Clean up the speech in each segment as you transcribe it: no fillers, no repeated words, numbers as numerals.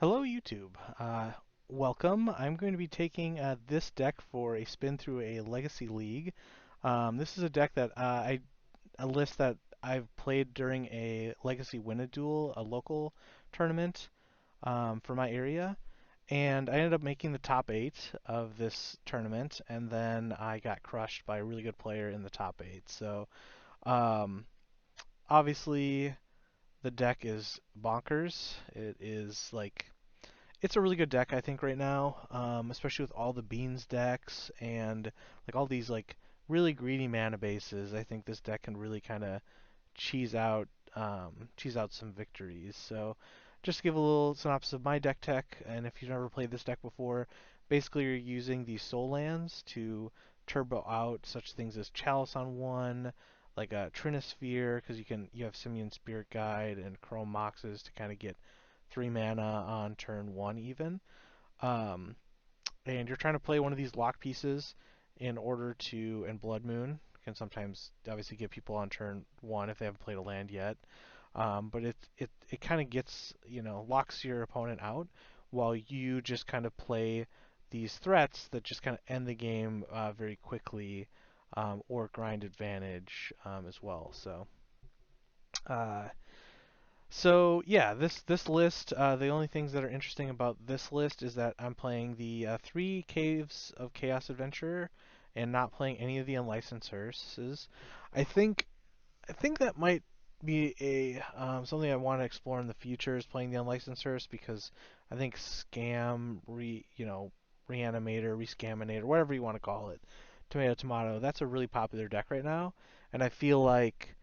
Hello YouTube. Welcome. I'm going to be taking this deck for a spin through a Legacy League. This is a deck that a list that I've played during a Legacy Win-A-Duel, a local tournament for my area, and I ended up making the top 8 of this tournament, and then I got crushed by a really good player in the top 8. So um, obviously the deck is bonkers. It is like it's a really good deck, I think, right now, especially with all the Beans decks and like all these like really greedy mana bases. I think this deck can really kind of cheese out some victories. So, just to give a little synopsis of my deck tech, and if you've never played this deck before, basically you're using these soul lands to turbo out such things as Chalice on one, like a Trinisphere, because you have Simian Spirit Guide and Chrome Moxes to kind of get 3 mana on turn one even. Um, and you're trying to play one of these lock pieces in order to, and Blood Moon can sometimes obviously get people on turn one if they haven't played a land yet. But it kind of gets, locks your opponent out while you just kind of play these threats that just kind of end the game very quickly, or grind advantage as well. Uh, so yeah, this list. The only things that are interesting about this list is that I'm playing the 3 Caves of Chaos Adventure, and not playing any of the unlicensed sources. I think I think that might be a something I want to explore in the future is playing the unlicensed source, because I think Reanimator, Rescaminator, whatever you want to call it, Tomato Tomato. That's a really popular deck right now, and I feel like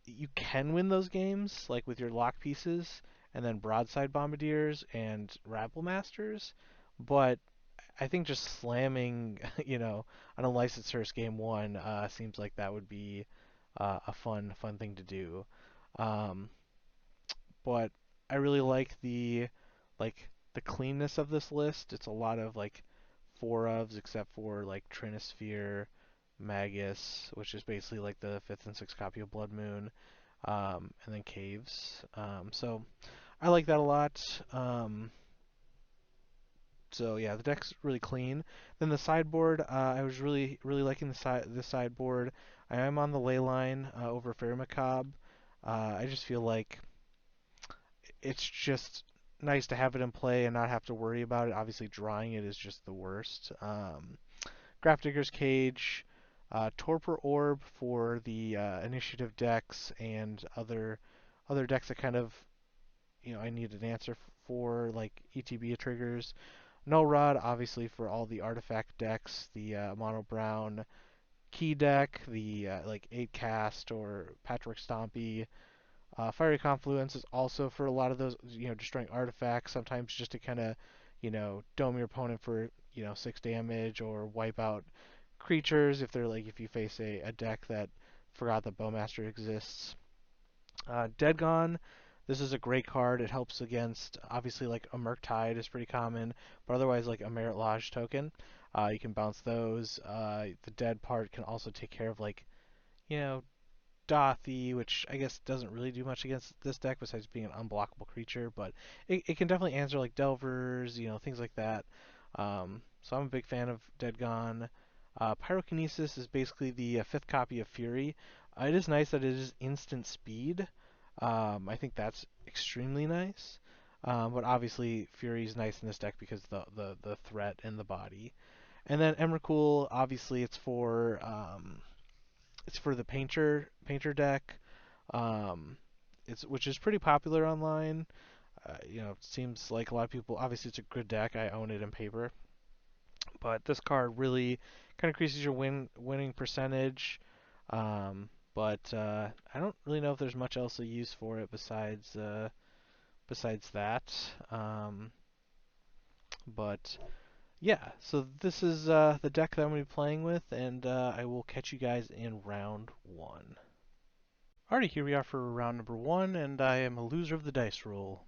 you can win those games, like with your lock pieces and then broadside bombardiers and rabble masters. But I think just slamming, an unlicensed source game one seems like that would be a fun thing to do. Um, but I really like the cleanness of this list. It's a lot of like four ofs, except for like Trinisphere, Magus, which is basically like the fifth and sixth copy of Blood Moon, and then Caves. So I like that a lot. So yeah, the deck's really clean. Then the sideboard, I was really liking this sideboard. I am on the Leyline over Fairy Macabre. I just feel like it's just nice to have it in play and not have to worry about it. Obviously, drawing it is just the worst. Grafdigger's Cage, Torpor Orb for the initiative decks and other decks that kind of I need an answer for, like ETB triggers. No Rod, obviously, for all the artifact decks, the Mono Brown Key deck, the like 8 cast or Patchwork Stompy. Fiery Confluence is also for a lot of those, destroying artifacts, sometimes just to kind of, dome your opponent for, 6 damage, or wipe out creatures if they're like, if you face a deck that forgot that Bowmaster exists. Dead Gone, this is a great card. It helps against, obviously, like a Murktide is pretty common, but otherwise, like a Merit Lodge token. You can bounce those. The dead part can also take care of, like, you know, Dothy, which I guess doesn't really do much against this deck besides being an unblockable creature, but it can definitely answer like Delvers, things like that. So I'm a big fan of Dead Gone. Pyrokinesis is basically the fifth copy of Fury. It is nice that it is instant speed. I think that's extremely nice. But obviously Fury is nice in this deck because the threat in the body. And then Emrakul, obviously it's for the painter deck. Um, it's which is pretty popular online. It seems like a lot of people. Obviously, it's a good deck. I own it in paper, but this card really kind of increases your winning percentage. But I don't really know if there's much else to use for it besides that. But yeah, so this is the deck that I'm going to be playing with, and I will catch you guys in round one. Alrighty, here we are for round number one, and I am a loser of the dice roll.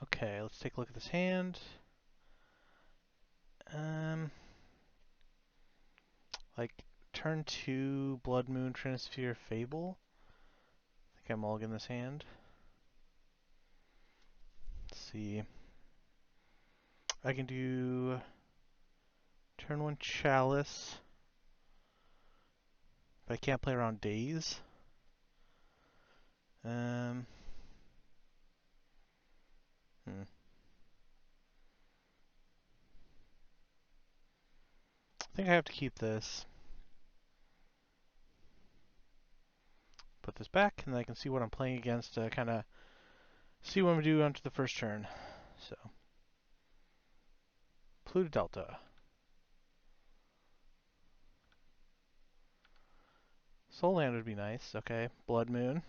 Okay, let's take a look at this hand. Um, like turn two, Blood Moon, Trinisphere, Fable. Okay, mulligan this hand. Let's see. I can do turn 1 Chalice, but I can't play around Daze. Hmm. I think I have to keep this. Put this back, and then I can see what I'm playing against to kind of see what I'm going to do onto the first turn. So, Pluto Delta. Soul Land would be nice. Okay, Blood Moon.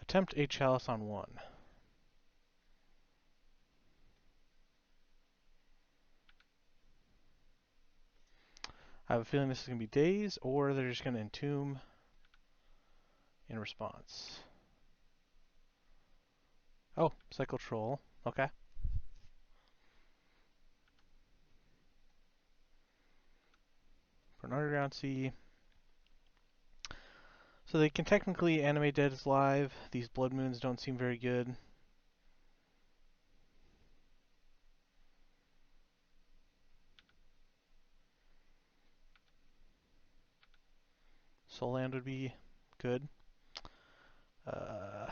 Attempt a Chalice on 1. I have a feeling this is going to be Daze, or they're just going to Entomb in response. Oh, Cycle Troll. Okay. For an Underground Sea. So they can technically animate Dead is Live. These Blood Moons don't seem very good. Soul Land would be good. I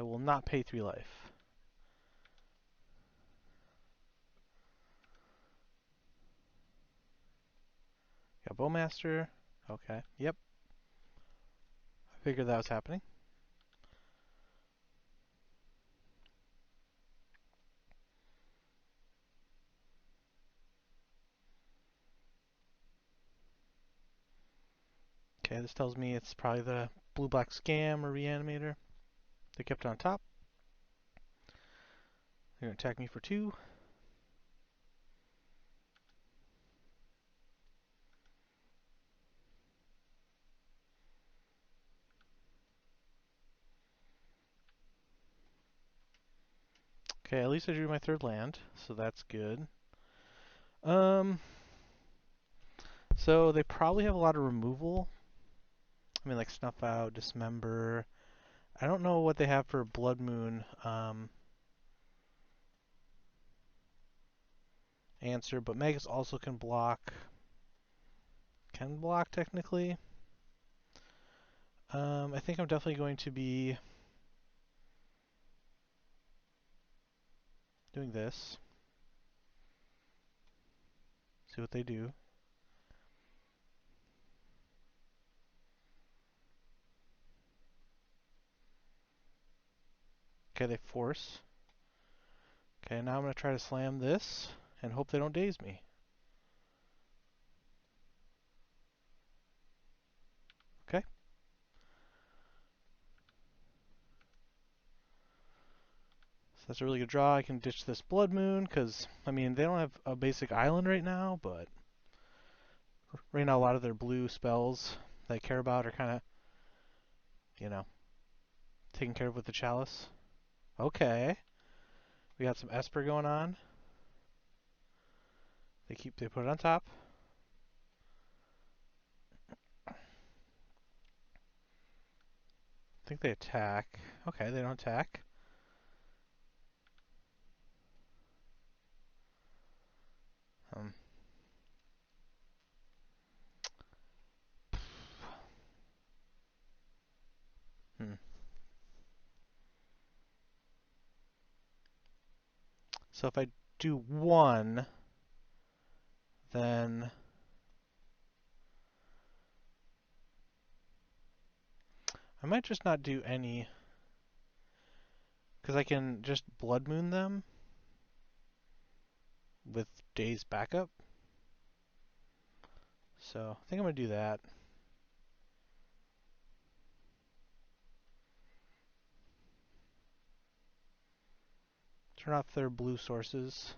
will not pay 3 life. Got Bowmaster. Okay. Yep. I figured that was happening. Okay, this tells me it's probably the blue-black scam or reanimator. They kept it on top. They're going to attack me for 2. Okay, at least I drew my 3rd land, so that's good. So they probably have a lot of removal. I mean, like Snuff Out, Dismember. I don't know what they have for Blood Moon. Answer, but Magus also can block. Can block technically. I think I'm definitely going to be doing this. See what they do. Okay, they force. Okay, now I'm going to try to slam this and hope they don't daze me. Okay. So that's a really good draw. I can ditch this Blood Moon because, I mean, they don't have a basic island right now, but right now a lot of their blue spells that I care about are kind of, you know, taken care of with the Chalice. Okay. We got some Esper going on. They put it on top. I think they attack. Okay, they don't attack. Um, hmm. So if I do 1, then I might just not do any, because I can just Blood Moon them with Daze backup. So I think I'm going to do that. Turn off their blue sources.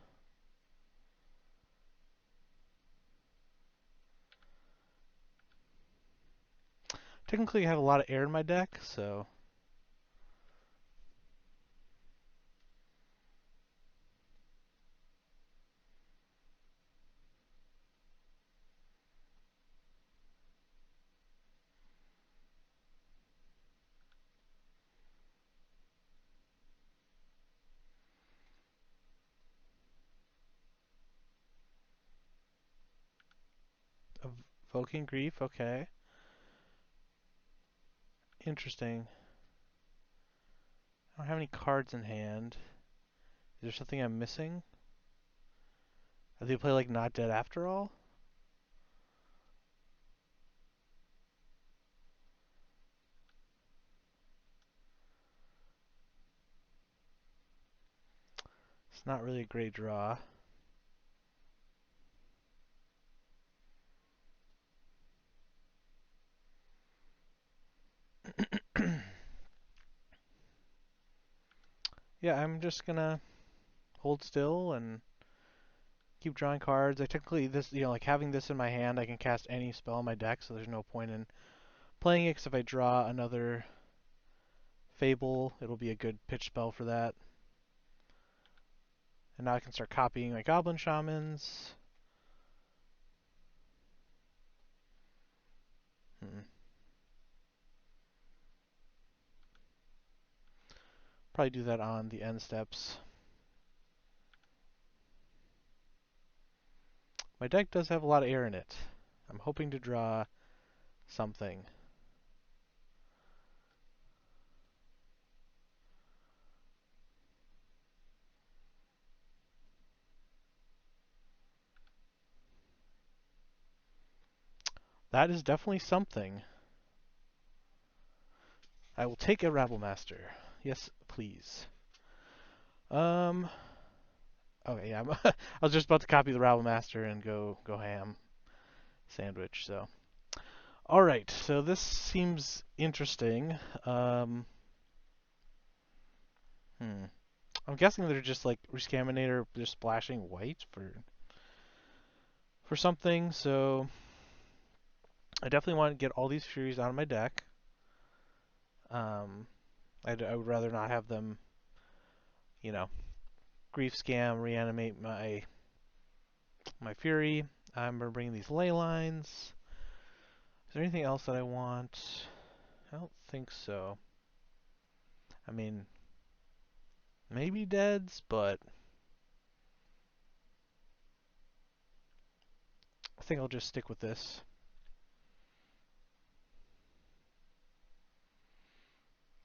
Technically I have a lot of air in my deck, so Evoking Grief, okay. Interesting. I don't have any cards in hand. Is there something I'm missing? Do they play like Not Dead After All? It's not really a great draw. Yeah, I'm just gonna hold still and keep drawing cards. I technically this, like having this in my hand, I can cast any spell in my deck, so there's no point in playing it. 'Cause if I draw another Fable, it'll be a good pitch spell for that. And now I can start copying my Goblin Shamans. Hmm. Probably do that on the end steps. My deck does have a lot of air in it. I'm hoping to draw something. That is definitely something. I will take a Rabblemaster. Yes, please. Um. Okay, yeah. I was just about to copy the Rabblemaster and go ham sandwich. So, all right. So this seems interesting. Um. Hmm. I'm guessing they're just like Rescaminator, just splashing white for something. So I definitely want to get all these Furies out of my deck. Um. I would rather not have them, you know, Grief Scam, reanimate my Fury. I'm gonna bring these ley lines. Is there anything else that I want? I don't think so. I mean, maybe deads, but I think I'll just stick with this.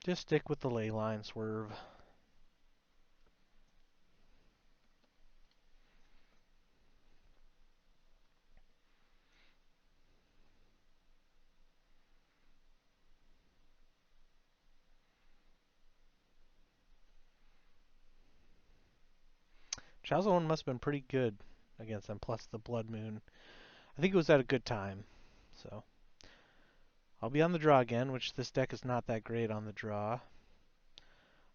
Just stick with the ley line swerve. Chow's one must have been pretty good against them, plus the Blood Moon. I think it was at a good time. So I'll be on the draw again, which this deck is not that great on the draw.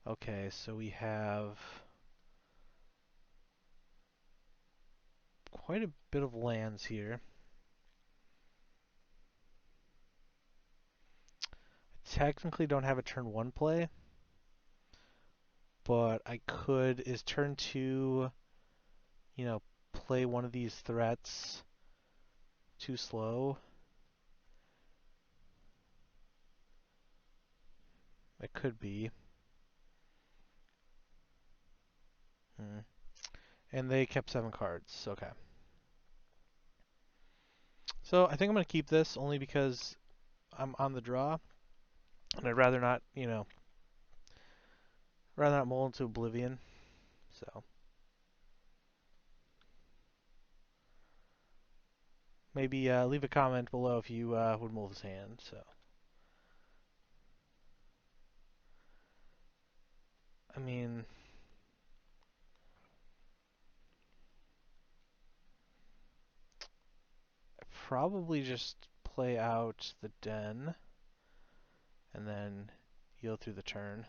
Okay, so we have quite a bit of lands here. I technically don't have a turn 1 play, but I could, is turn 2, play one of these threats too slow? It could be. Hmm. And they kept 7 cards. Okay. So I think I'm going to keep this only because I'm on the draw, and I'd rather not mull into oblivion. So maybe leave a comment below if you would mull this hand. So I mean, I probably just play out the den and then heal through the turn.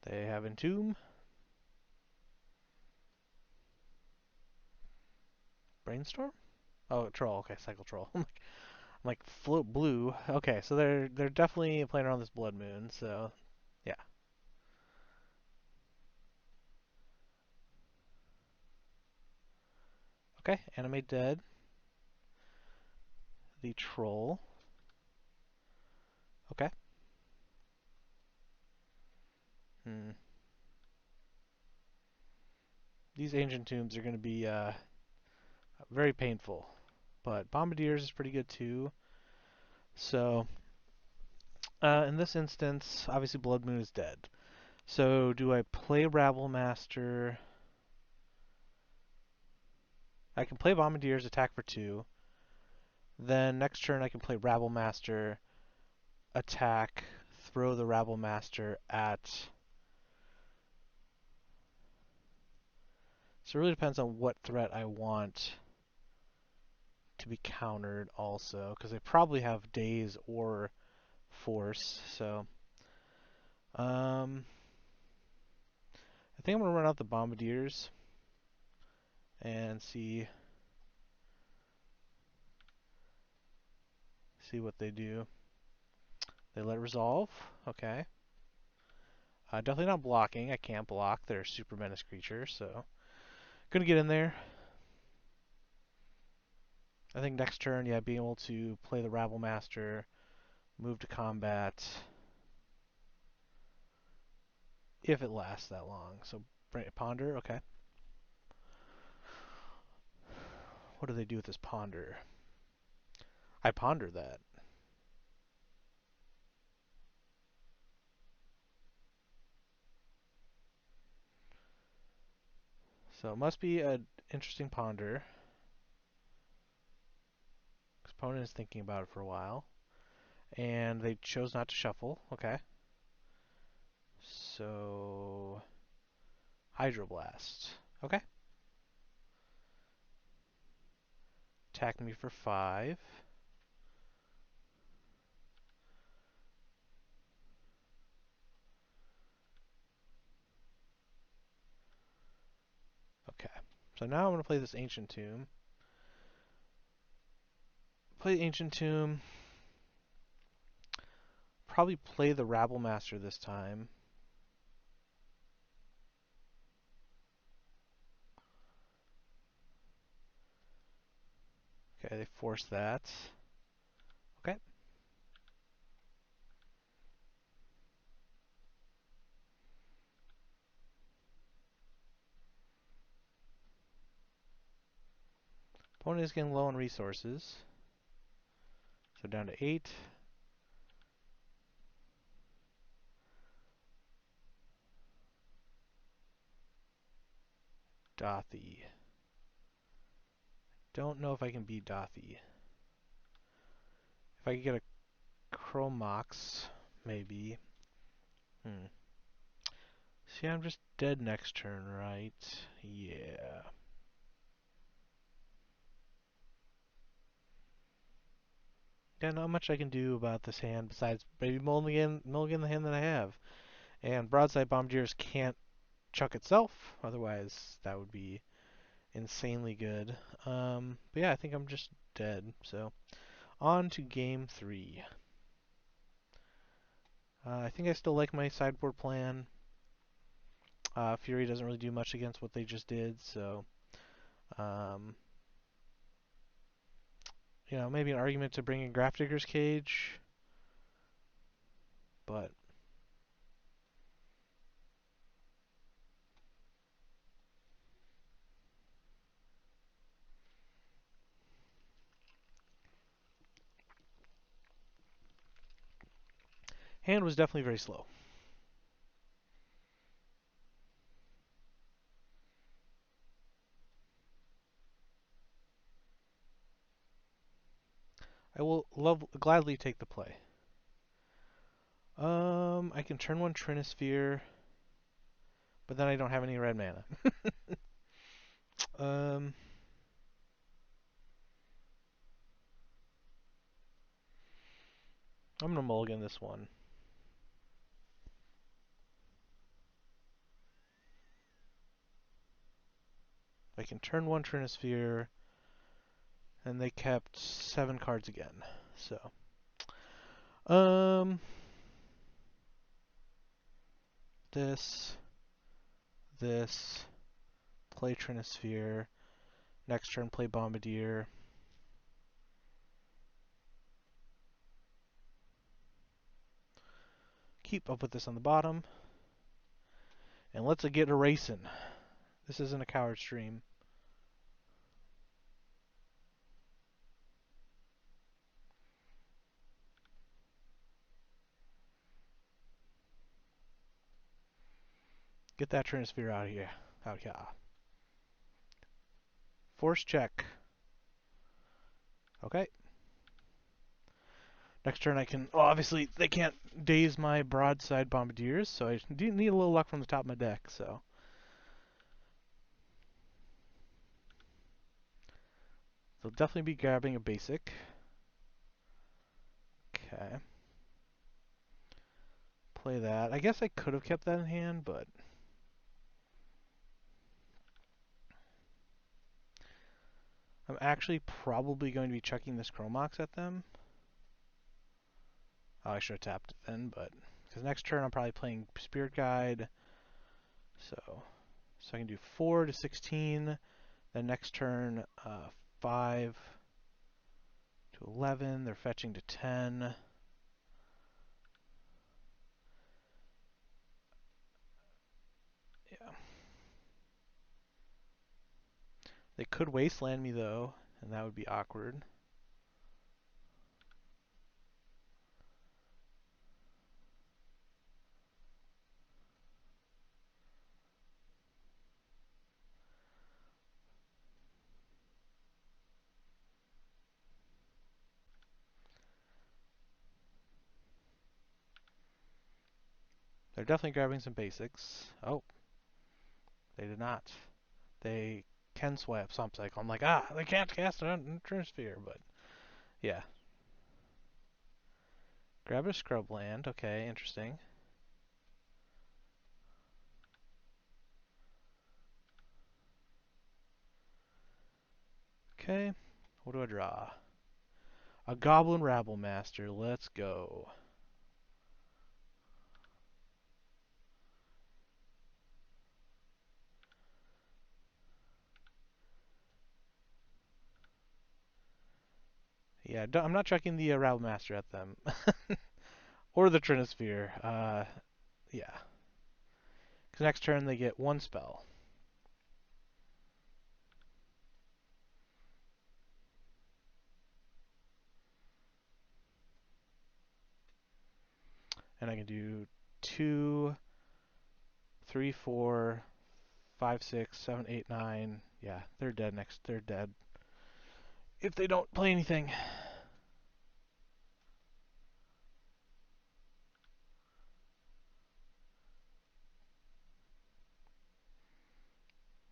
They have Entomb. Brainstorm? Oh, Troll. Okay, Cycle Troll. I'm like Float Blue. Okay, so they're definitely playing around this Blood Moon. So yeah. Okay, Animate Dead. The Troll. Okay. Hmm. these ancient tombs are going to be very painful. But Bombardiers is pretty good too. So, in this instance, obviously Blood Moon is dead. So, do I play Rabble Master? I can play Bombardiers, attack for 2. Then next turn I can play Rabble Master, attack, throw the Rabble Master at... So it really depends on what threat I want to be countered also, because they probably have Daze or Force. So, I think I'm going to run out the Bombardiers and see what they do. They let it resolve. Okay. Definitely not blocking. I can't block. They're super menace creatures, so gonna get in there. I think next turn, yeah, being able to play the Rabble Master, move to combat, if it lasts that long. So ponder, okay. What do they do with this ponder? I ponder that. So it must be an interesting ponder. Opponent is thinking about it for a while. And they chose not to shuffle. Okay. So... Hydroblast. Okay. Attack me for 5. Okay. So now I'm going to play this Ancient Tomb. Play the Ancient Tomb. Probably play the Rabble Master this time. Okay, they force that. Okay. Opponent is getting low on resources. So down to 8. Dothy. Don't know if I can beat Dothy. If I could get a Chromox, maybe. See, I'm just dead next turn, right? Yeah. Yeah, not much I can do about this hand besides maybe mulligan the hand that I have. And Broadside Bombardiers can't chuck itself, otherwise that would be insanely good. But yeah, I think I'm just dead. So, on to game 3. I think I still like my sideboard plan. Fury doesn't really do much against what they just did, so you know, maybe an argument to bring in Grafdigger's Cage, but hand was definitely very slow. I will gladly take the play. I can turn one Trinisphere, but then I don't have any red mana. um, I'm gonna mulligan this one. I can turn one Trinisphere, and they kept 7 cards again. So, this, play Trinisphere. Next turn, play Bombardier. Keep up with this on the bottom. And let's get a racing. This isn't a coward stream. Get that Trinisphere out of here. Out here. Force check. Okay. Next turn I can... Oh, obviously, they can't daze my broadside bombardiers, so I do need a little luck from the top of my deck, so... They'll definitely be grabbing a basic. Okay. Play that. I guess I could have kept that in hand, but... I'm actually probably going to be chucking this Chromox at them. Oh, I should have tapped it then, but... Because next turn I'm probably playing Spirit Guide. So I can do 4 to 16. Then next turn, 5 to 11. They're fetching to 10. Yeah. They could wasteland me though, and that would be awkward. They're definitely grabbing some basics. Oh, they did not. They can swipe Swamp Cycle. I'm like, they can't cast an Trinisphere, but yeah. Grab a scrub land. Okay, interesting. Okay, what do I draw? A Goblin Rabble Master. Let's go. Yeah, I'm not checking the Rabble Master at them. Or the Trinisphere. Yeah. Because next turn they get one spell. And I can do 2, 3, 4, 5, 6, 7, 8, 9. Yeah, they're dead next. They're dead. If they don't play anything.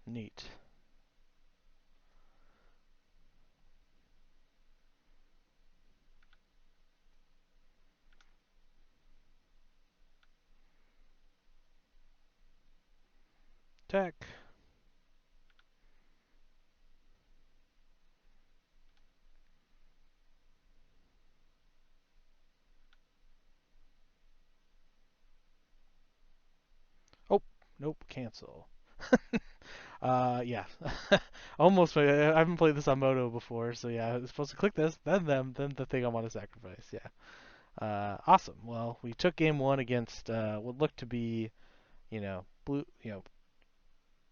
Neat. Tech. Oh, nope, cancel. Yeah. Almost. I haven't played this on Moto before, so yeah, I was supposed to click this, then them, then the thing I want to sacrifice. Yeah. Awesome. Well, we took game one against what looked to be, blue,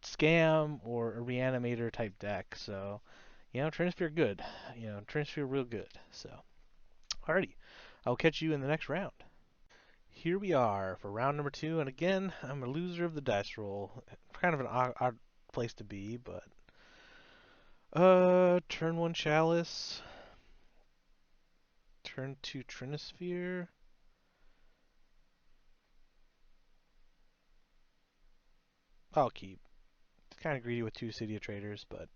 scam or a reanimator type deck. So, Trinisphere good. Trinisphere real good. So, alrighty. I'll catch you in the next round. Here we are for round number 2, and again, I'm a loser of the dice roll. Kind of an odd place to be, but turn 1 Chalice, turn 2 Trinisphere. I'll keep. It's kind of greedy with 2 City of Traders, but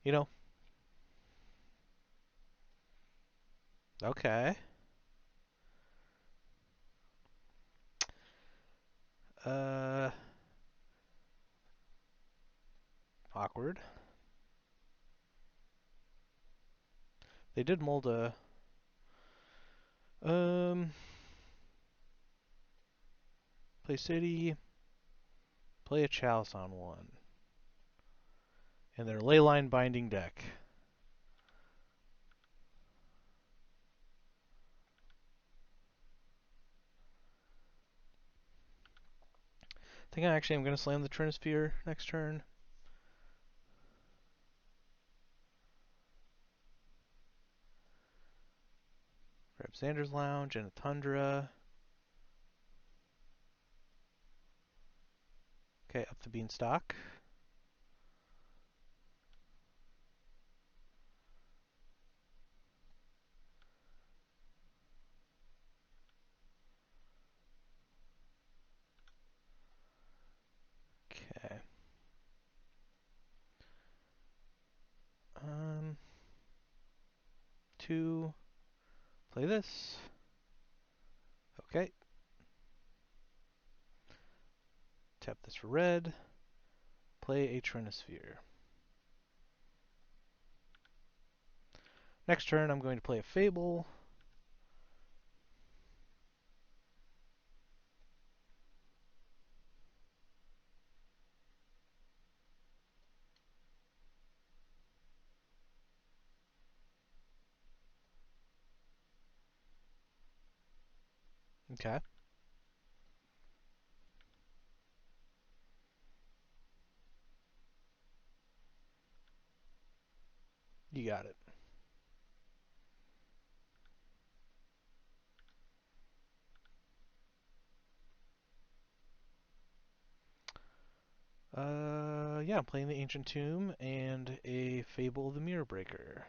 you know, okay. Uh, Awkward. They did mold a play City, play a Chalice on 1. And their Leyline binding deck. I think I actually am going to slam the Trinisphere next turn. Grab Xander's Lounge and a Tundra. Okay, up the Beanstalk. Okay. Two. Play this. Okay. Tap this for red. Play a Trinisphere. Next turn, I'm going to play a Fable. Okay. You got it. Yeah, I'm playing the Ancient Tomb and a Fable of the Mirror Breaker.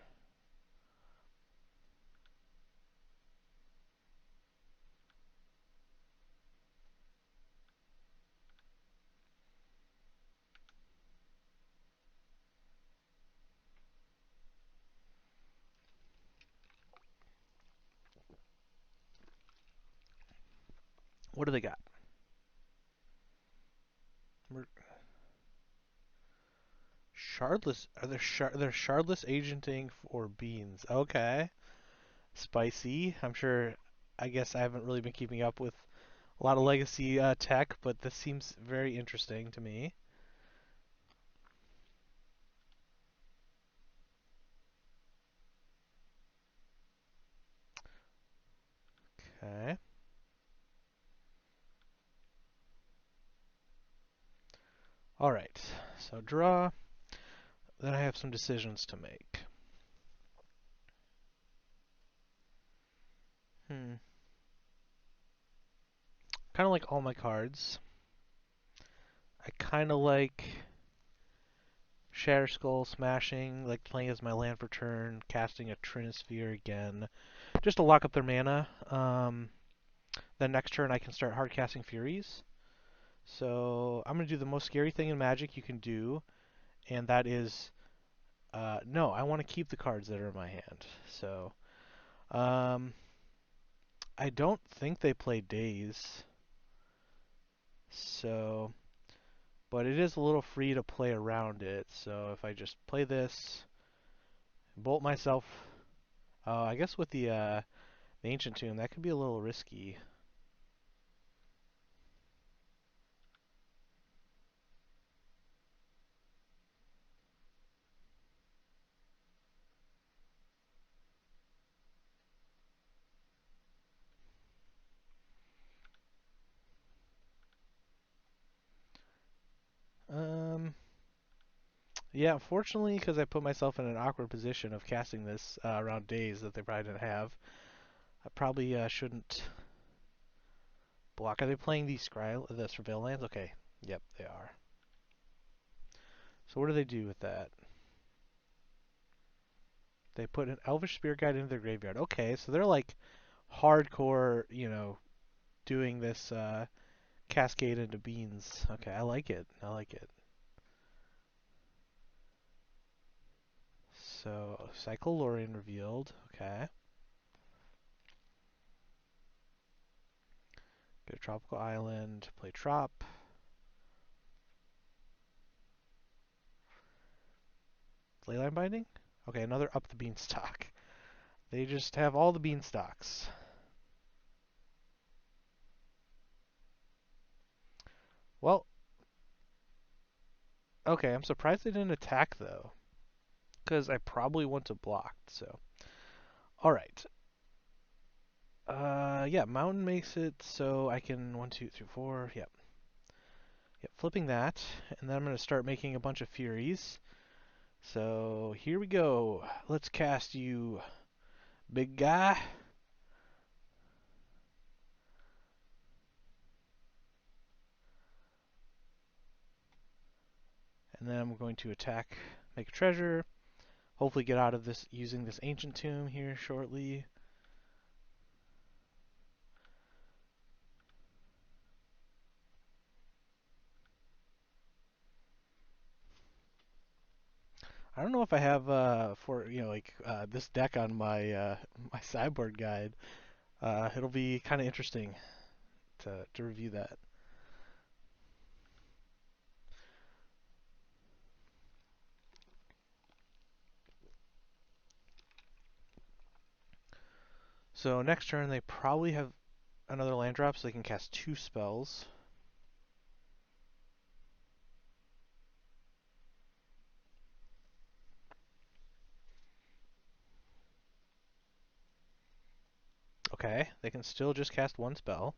What do they got? Shardless. They're shardless agenting for beans. Okay. Spicy. I'm sure. I guess I haven't really been keeping up with a lot of legacy tech, but this seems very interesting to me. Okay. All right. So draw. Then I have some decisions to make. Hmm. Kind of like all my cards. I kind of like Shatter Skull smashing, like playing as my land for turn, casting a Trinisphere again, just to lock up their mana. Then next turn I can start hard casting Furies. So I'm gonna do the most scary thing in Magic you can do, and that is no, I want to keep the cards that are in my hand. So um, I don't think they play Daze, so but it is a little free to play around it. So if I just play this, bolt myself, I guess with the Ancient Tomb that could be a little risky. Um, yeah, unfortunately, because I put myself in an awkward position of casting this around days that they probably didn't have, I probably shouldn't block. Are they playing the Surveil lands? Okay, yep, they are. So what do they do with that? They put an Elvish Spirit Guide into their graveyard. Okay, so they're like hardcore, doing this cascade into beans. Okay, I like it. I like it. So Cycle Lorien revealed. Okay. Go to Tropical Island, play Trop. Leyline Binding? Okay, another up the beanstalk. They just have all the beanstalks. Well, okay, I'm surprised they didn't attack though, because I probably want to block. So, all right. Yeah, mountain makes it so I can 1, 2, 3, 4. Yep. Yep, flipping that, and then I'm going to start making a bunch of Furies. So here we go. Let's cast you, big guy. And then I'm going to attack, make a treasure, hopefully get out of this using this ancient tomb here shortly. I don't know if I have this deck on my my sideboard guide. It'll be kind of interesting to review that. So next turn they probably have another land drop, so they can cast 2 spells. Okay, they can still just cast 1 spell.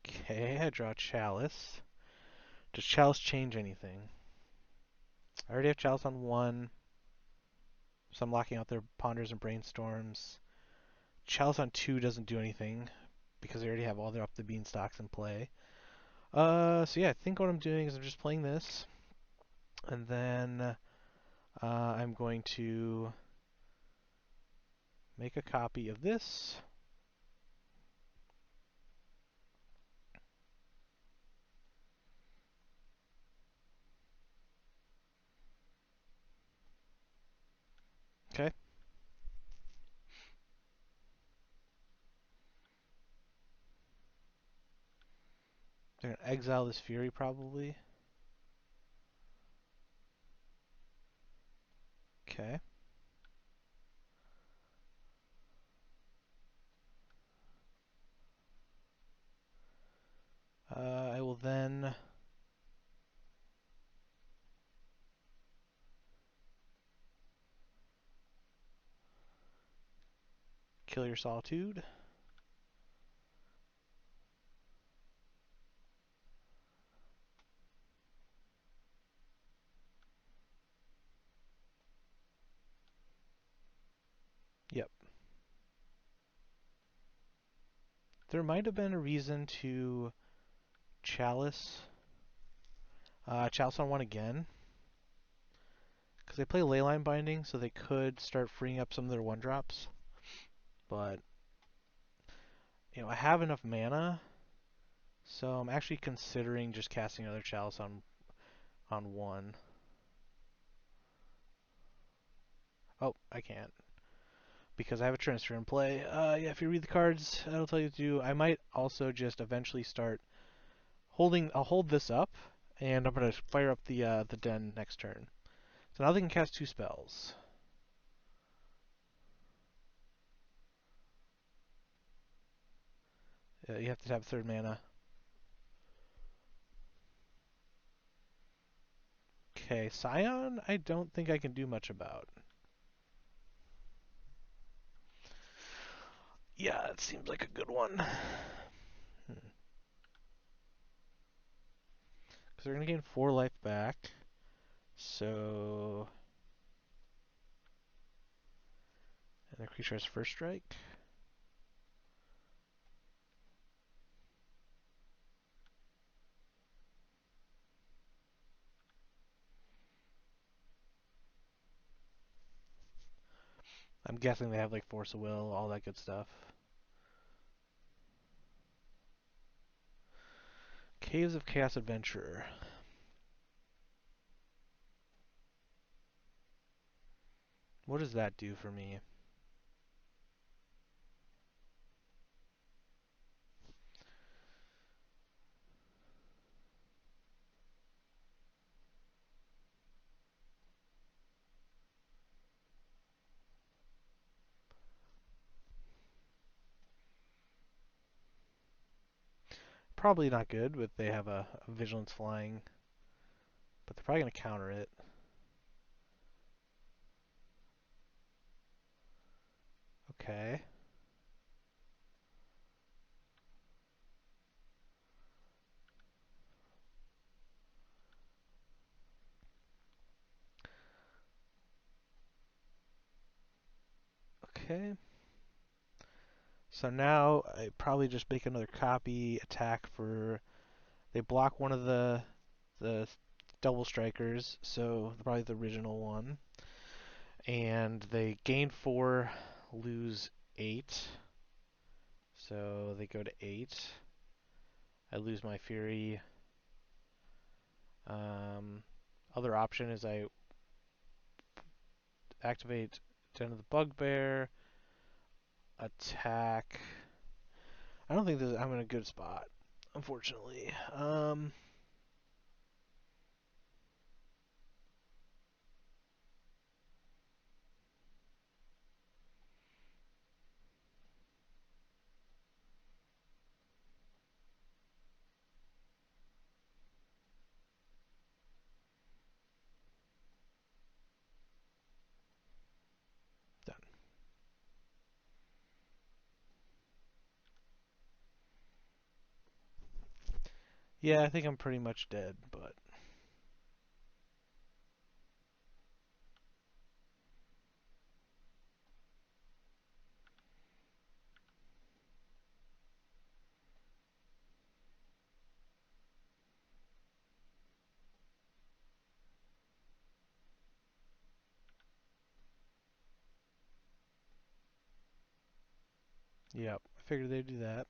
Okay, I draw Chalice. Does Chalice change anything? I already have Chalice on 1, so I'm locking out their Ponders and Brainstorms. Chalice on 2 doesn't do anything because I already have all their up the Beanstalks in play. So yeah, I think what I'm doing is I'm just playing this, and then I'm going to make a copy of this. Okay. They're gonna exile this Fury probably. Okay. I will then kill your Solitude. Yep. There might have been a reason to Chalice. Chalice on 1 again. Because they play Leyline Binding, so they could start freeing up some of their 1-drops. But, I have enough mana, so I'm actually considering just casting another Chalice on 1. Oh, I can't. Because I have a transfer in play. Yeah, if you read the cards, that'll tell you what to do. I might also just eventually start holding. I'll hold this up, and I'm gonna fire up the den next turn. So now they can cast 2 spells. You have to have 3rd mana. Okay, Scion, I don't think I can do much about. Yeah, it seems like a good one. Because they're gonna gain 4 life back. So, and their creature has 1st strike. I'm guessing they have like Force of Will, all that good stuff. Caves of Chaos Adventurer. What does that do for me? Probably not good, but they have a Vigilance Flying. But they're probably going to counter it. Okay. Okay. So now I probably just make another copy attack for. They block one of the double strikers, so probably the original one, and they gain 4, lose 8. So they go to 8. I lose my fury. Other option is I activate Den of the Bugbear, attack. I don't think I'm in a good spot, unfortunately. Done. Yeah, I think I'm pretty much dead, but yep, I figured they'd do that.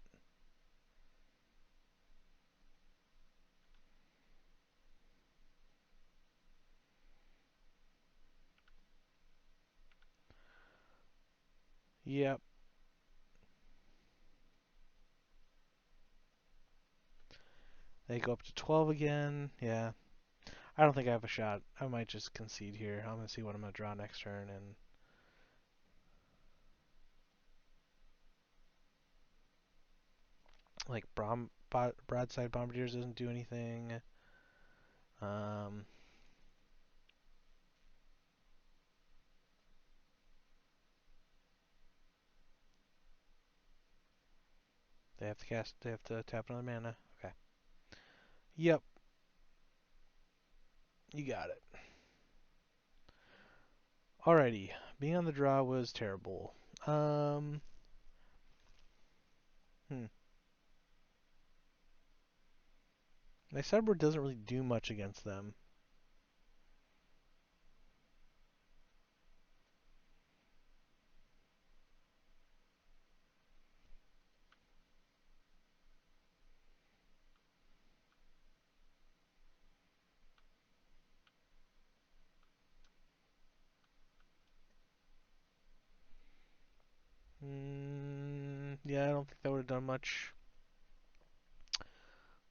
Yep, they go up to 12 again. Yeah, I don't think I have a shot. I might just concede here. I'm gonna see what I'm gonna draw next turn, and like broadside bombardiers doesn't do anything. Um, they have to cast. They have to tap another mana. Okay. Yep, you got it. Alrighty, being on the draw was terrible. Um, hmm. My sideboard doesn't really do much against them. Yeah, I don't think that would have done much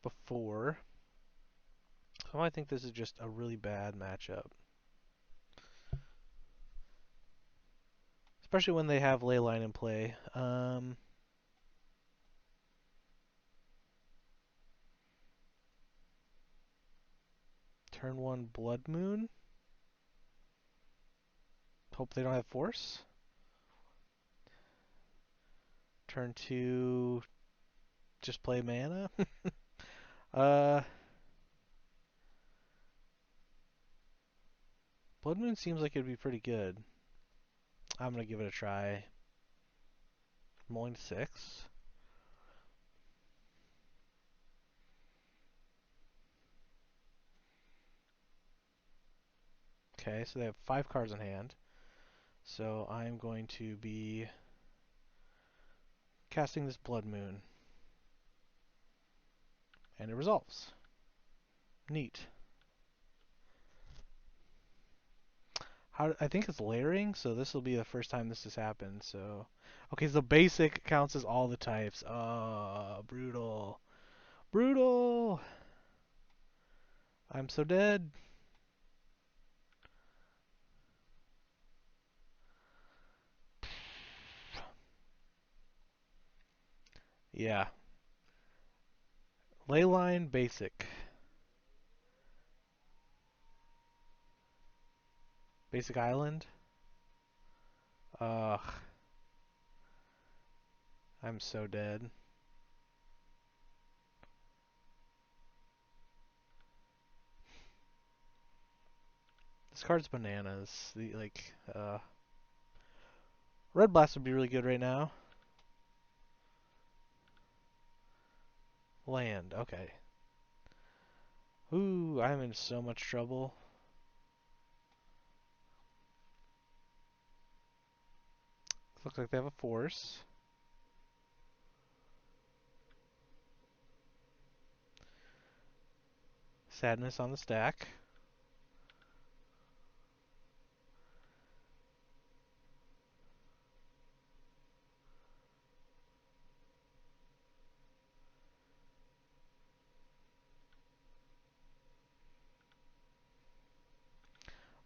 before. So I think this is just a really bad matchup. Especially when they have Leyline in play. Turn 1 Blood Moon. Hope they don't have Force. Turn 2, just play mana. uh, Blood Moon seems like it'd be pretty good. I'm gonna give it a try. I'm only 6. Okay, so they have 5 cards in hand. So I'm going to be casting this Blood Moon. And it resolves. Neat. I think it's layering, so this will be the first time this has happened. So, okay, so basic counts as all the types. Brutal, brutal. I'm so dead. Yeah, Leyline basic, basic island. Ugh, I'm so dead. This card's bananas. Red Blast would be really good right now. Land, okay. Ooh, I'm in so much trouble. Looks like they have a force. Sadness on the stack.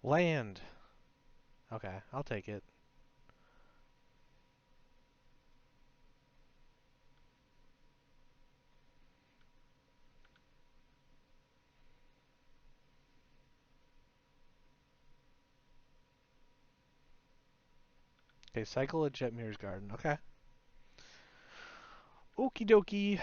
Land. Okay, I'll take it. Okay, cycle at Jetmir's Garden. Okay. Okie dokie.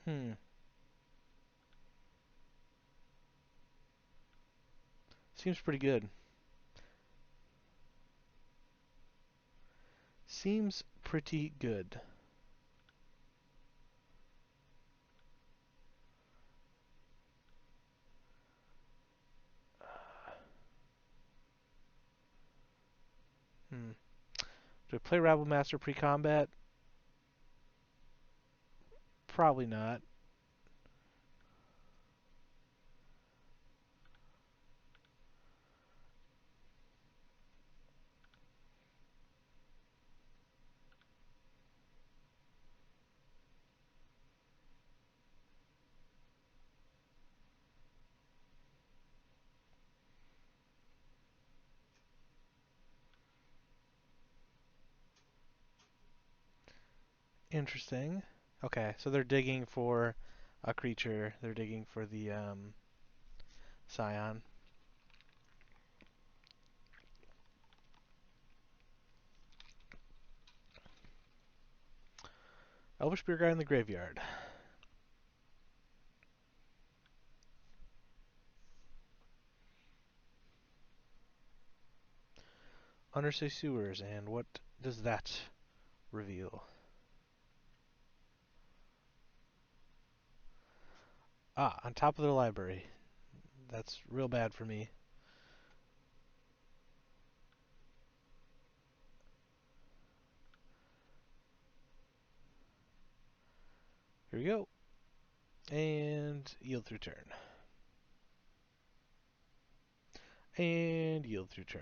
Hmm. Seems pretty good. Seems pretty good. Hmm. Do I play Rabble Master pre-combat? Probably not. Interesting. Okay, so they're digging for a creature. They're digging for the Scion. Elvish Beer Guy in the graveyard. Undersea Sewers, and what does that reveal? Ah, on top of their library. That's real bad for me. Here we go. And yield through turn. And yield through turn.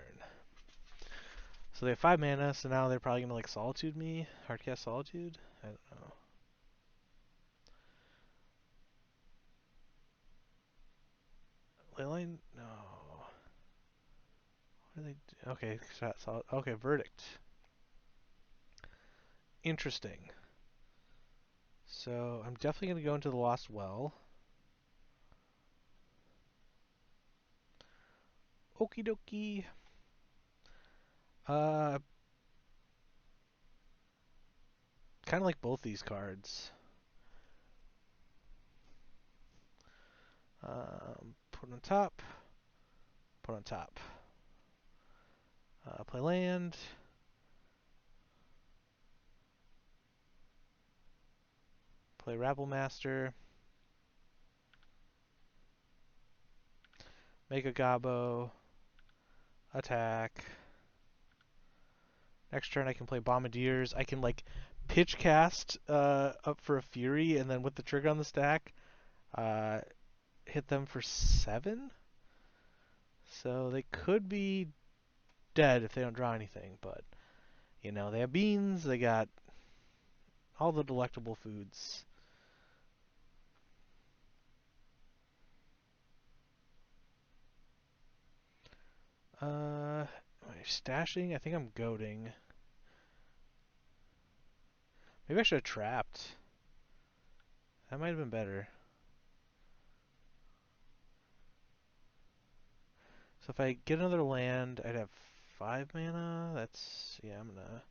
So they have 5 mana, so now they're probably going to like Solitude me. Hardcast Solitude? I don't know. Leyline? No. What do they do? Okay, okay, Verdict. Interesting. So I'm definitely going to go into the Lost Well. Okie dokie. Uh, kind of like both these cards. Put on top. Put on top. Play land. Play Rabble Master. Make a Gobbo. Attack. Next turn I can play Bombardiers. I can like pitch cast up for a Fury, and then with the trigger on the stack, uh, hit them for 7. So they could be dead if they don't draw anything, but you know, they have beans, they got all the delectable foods. Am I stashing? I think I'm goading. Maybe I should have trapped. That might have been better. So if I get another land, I'd have 5 mana. That's, yeah, I'm gonna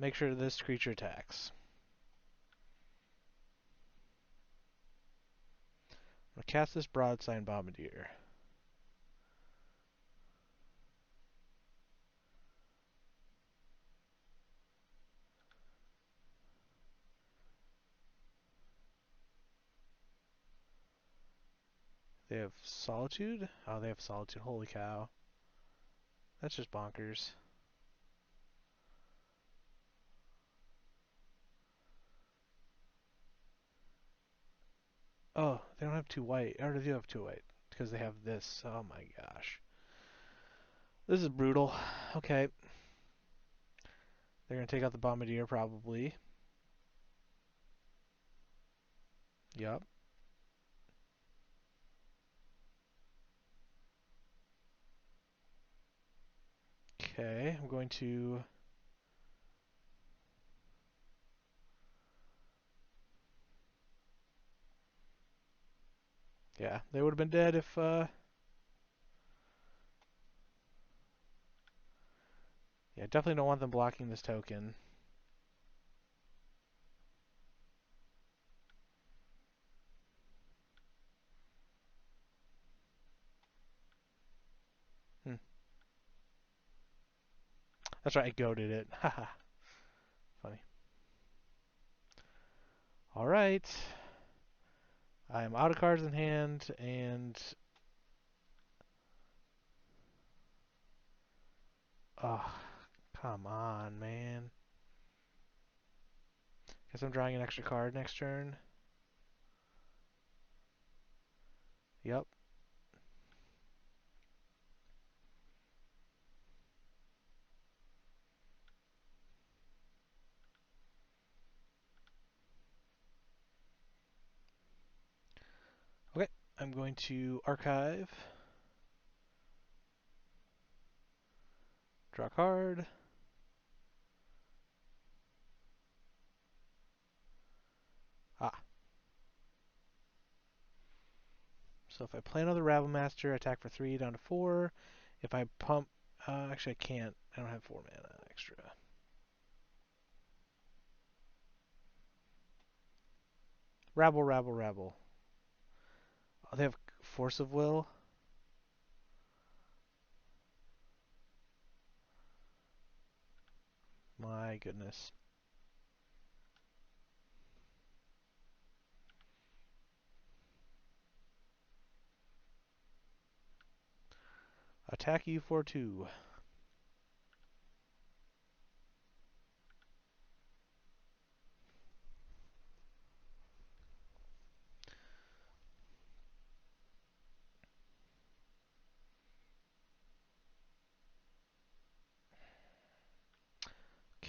Make sure this creature attacks. I'm going to cast this Broadside Bombardier. They have Solitude? Oh, they have Solitude. Holy cow. That's just bonkers. Oh, they don't have 2 white. Or they do have 2 white. Because they have this. Oh my gosh. This is brutal. Okay. They're going to take out the Bombardier probably. Yup. Okay, I'm going to... Yeah, they would have been dead if, Yeah, definitely don't want them blocking this token. Hmm. That's right, I goaded it. Haha. Funny. Alright. I am out of cards in hand, and... Oh, come on, man. Guess I'm drawing an extra card next turn. Yep. Okay, I'm going to archive. Draw a card. Ah. So if I play another Rabblemaster, attack for 3 down to 4. If I pump... actually, I can't. I don't have 4 mana extra. Rabble, rabble, rabble. Oh, they have Force of Will. My goodness. Attack you for 2.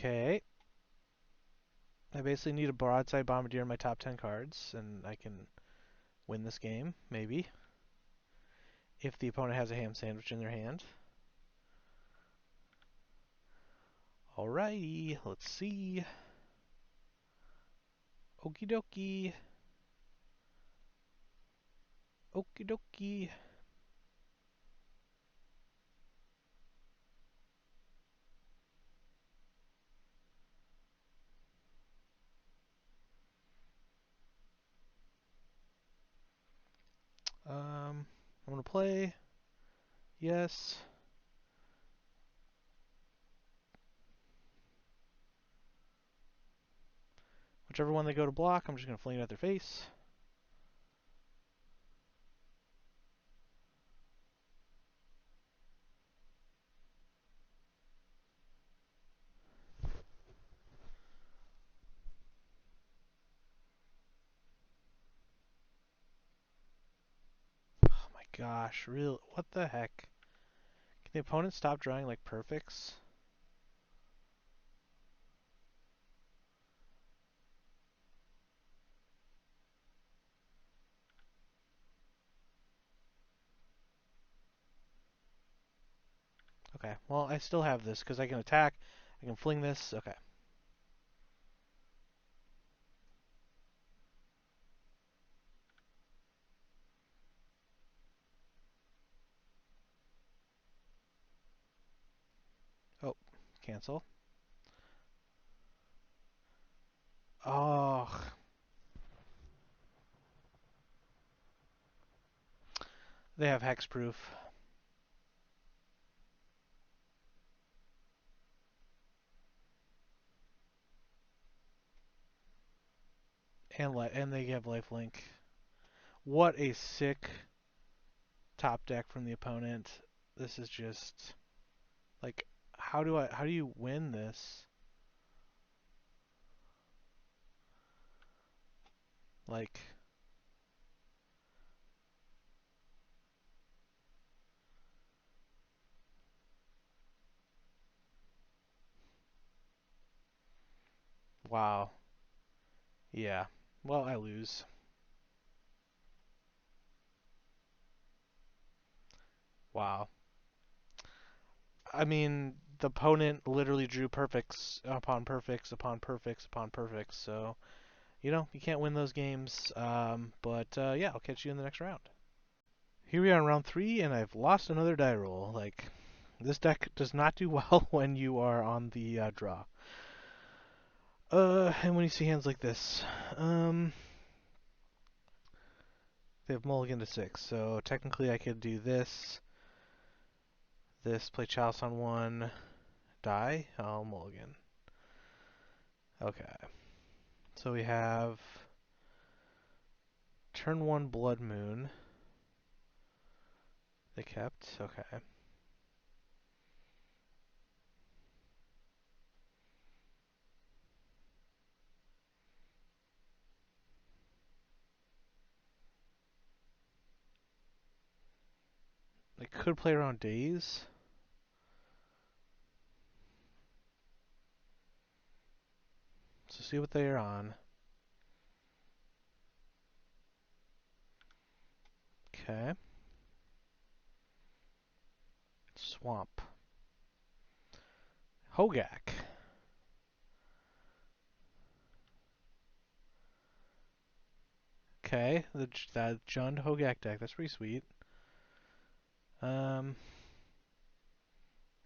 Okay. I basically need a Broadside Bombardier in my top 10 cards, and I can win this game, maybe. If the opponent has a ham sandwich in their hand. Alrighty, let's see. Okie dokie. Okie dokie. I'm gonna play. Yes. Whichever one they go to block, I'm just gonna fling it at their face. Oh my gosh, real? What the heck? Can the opponent stop drawing like perfects? Okay, well, I still have this because I can attack. I can fling this. Okay. Oh, cancel. Oh, they have hexproof. And they have lifelink. What a sick top deck from the opponent. This is just like how do you win this? Like wow. Yeah. Well, I lose. Wow. I mean, the opponent literally drew perfects upon perfects upon perfects upon perfects. So, you can't win those games. But yeah, I'll catch you in the next round. Here we are in round three, and I've lost another die roll. Like, this deck does not do well when you are on the draw. And when you see hands like this, they have mulligan to 6. So technically, I could do this, play Chalice on 1, die. Oh, mulligan. Okay. So we have turn 1 Blood Moon. They kept. Okay. They could play around Daze. So see what they are on. Okay. Swamp. Hogaak. Okay. That Jund Hogaak deck. That's pretty sweet. Um.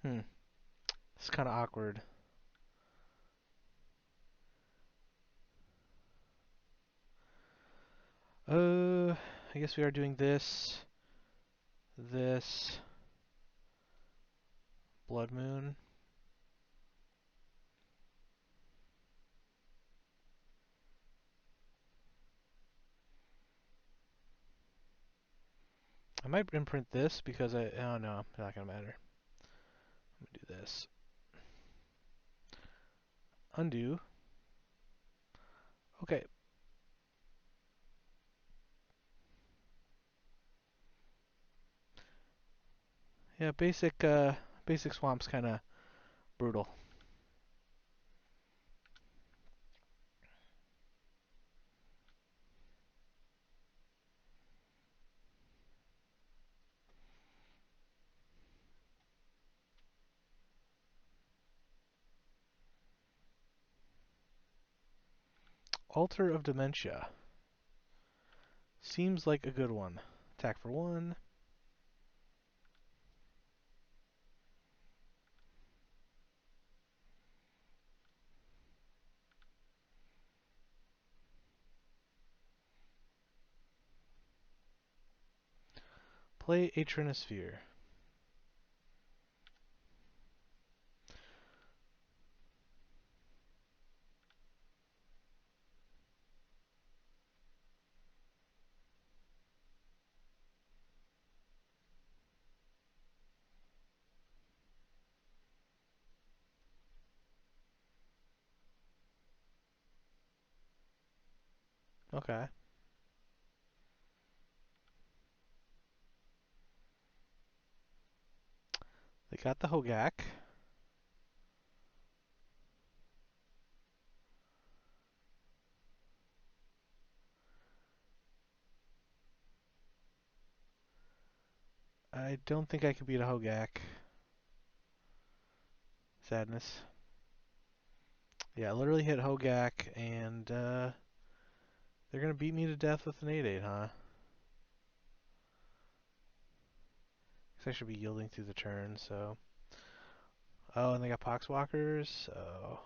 Hmm. It's kind of awkward. I guess we are doing this, Blood Moon. I might imprint this because oh no, it's not gonna matter. I'm gonna do this. Undo. Okay. Yeah, basic swamp's kind of brutal. Altar of Dementia. Seems like a good one. Attack for 1. Play a Trinisphere. Okay. They got the Hogaak. I don't think I could beat a Hogaak. Sadness. Yeah, I literally hit Hogaak, and they're gonna beat me to death with an 8/8, huh? Guess I should be yielding through the turn, so. Oh, and they got Poxwalkers, so.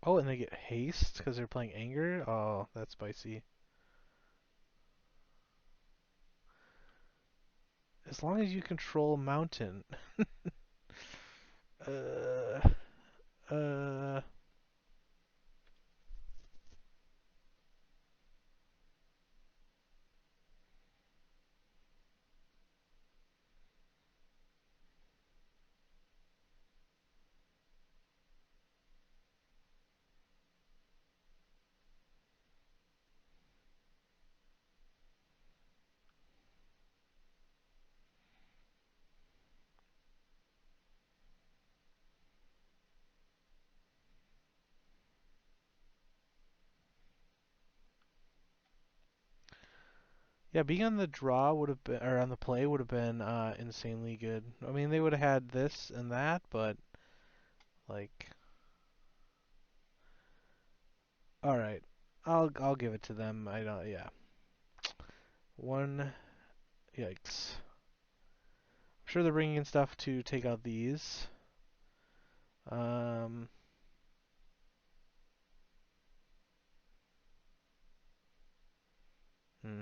Oh, and they get haste because they're playing anger? Oh, that's spicy. As long as you control mountain. Uh, uh, yeah, being on the draw would have been, or on the play would have been insanely good. I mean, they would have had this and that, but like, all right, I'll give it to them. I don't, yeah. One, yikes. I'm sure they're bringing in stuff to take out these. Um, hmm,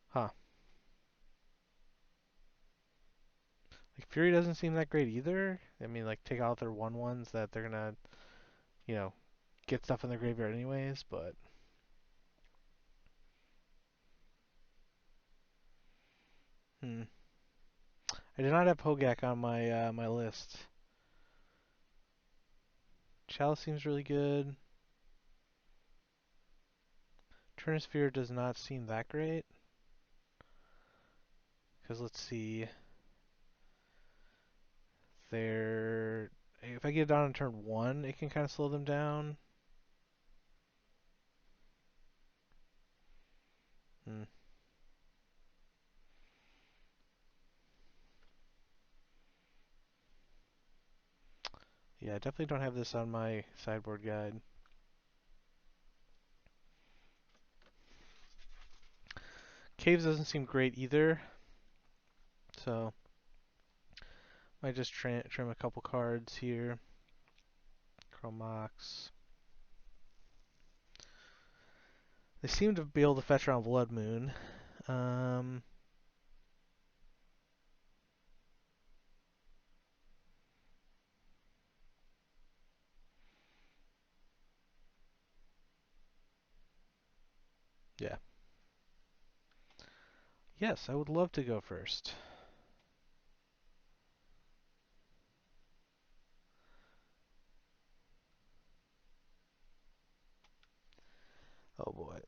huh. Like Fury doesn't seem that great either. I mean, like take out their one ones that they're gonna, you know, get stuff in their graveyard anyways. But hmm, I did not have Hogaak on my list. Chalice seems really good. Turnisphere does not seem that great. Because let's see, they're if I get it down on turn one, it can kind of slow them down. Hmm. Yeah, I definitely don't have this on my sideboard guide. Caves doesn't seem great either, so might just trim a couple cards here. Chromox. They seem to be able to fetch around Blood Moon. Um, yeah. Yes, I would love to go first. Oh boy.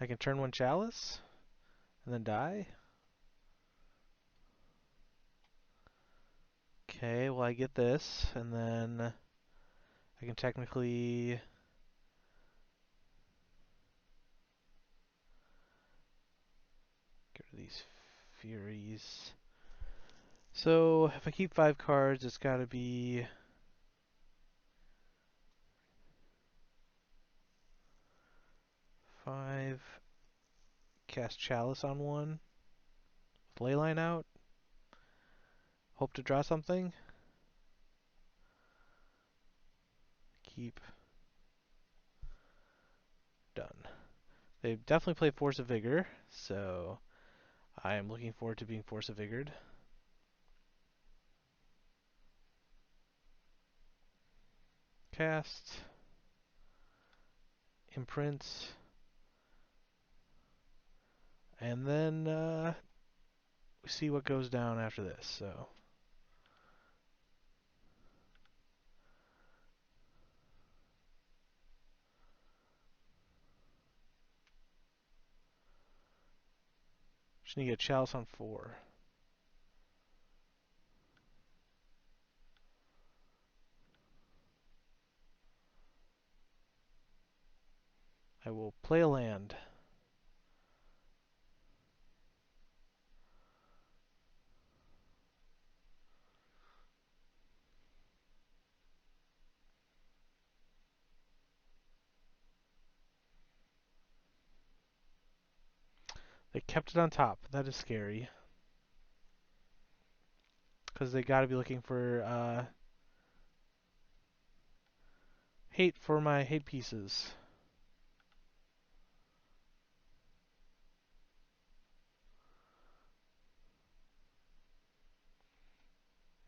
I can turn one Chalice and then die. Okay, well I get this, and then I can technically get rid of these Furies. So if I keep 5 cards, it's got to be 5. Cast Chalice on one. Leyline out. Hope to draw something. Keep. Done. They definitely play Force of Vigor, so I am looking forward to being Force of Vigored. Cast. Imprints. And then we see what goes down after this. So just need to get Chalice on 4. I will play a land. They kept it on top. That is scary. Because they got to be looking for hate for my hate pieces.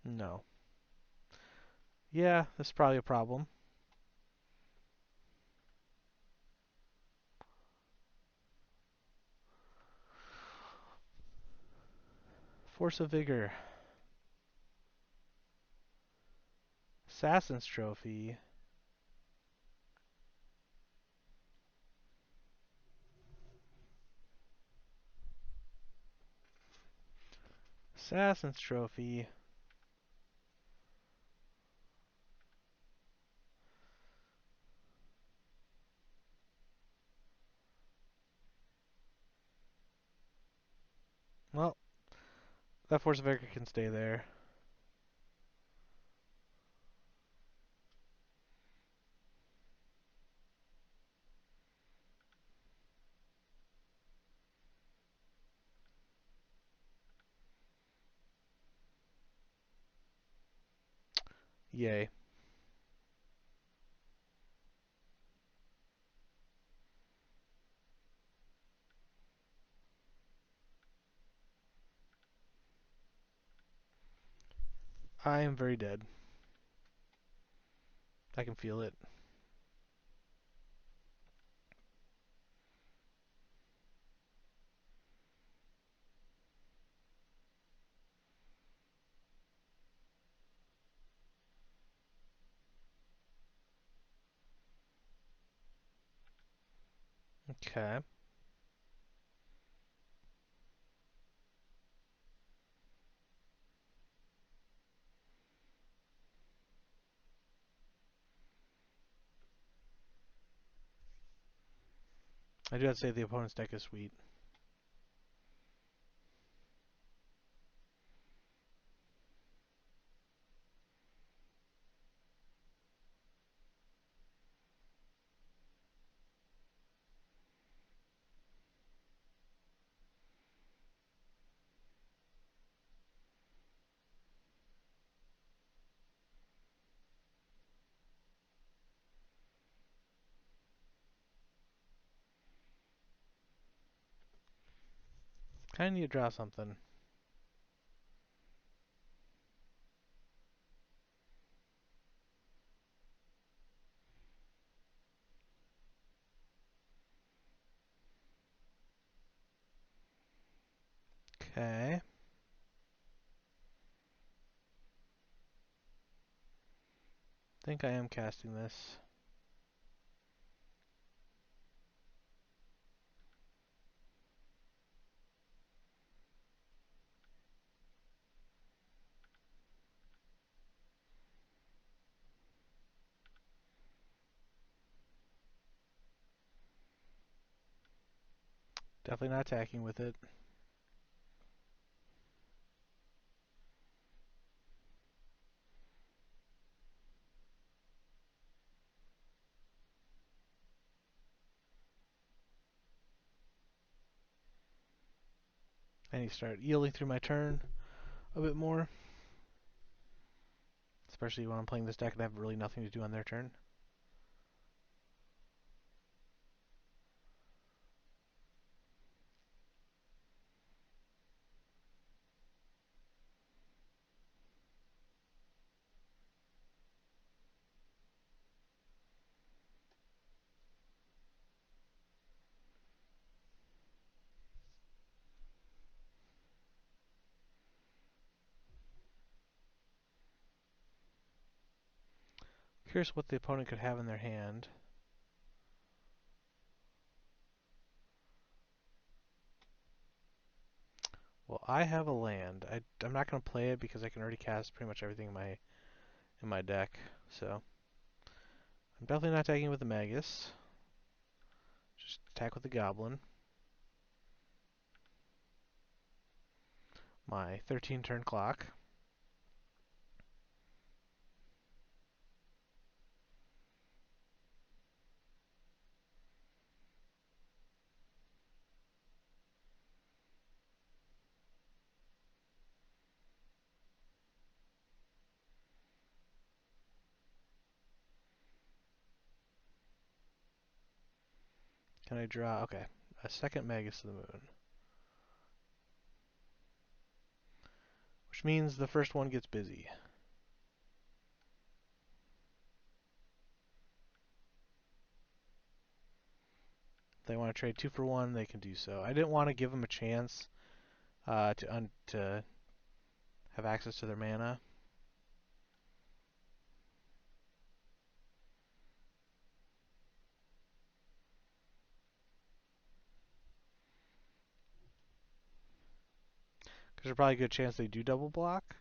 No. Yeah, that's probably a problem. Force of Vigor. Assassin's Trophy. Assassin's Trophy. Well, that Force of Vigor can stay there. Yay. I am very dead. I can feel it. Okay. I do have to say the opponent's deck is sweet. Kind of need to draw something. Okay. I think I am casting this. Definitely not attacking with it. I need to start yielding through my turn a bit more. Especially when I'm playing this deck and I have really nothing to do on their turn. Curious what the opponent could have in their hand. Well, I have a land. I'm not going to play it because I can already cast pretty much everything in my deck. So I'm definitely not attacking with the Magus. Just attack with the Goblin. My 13 turn clock. can I draw? Okay, a second Magus to the Moon. Which means the first one gets busy. If they want to trade 2 for 1, they can do so. I didn't want to give them a chance to have access to their mana. Because there's probably a good chance they do double block.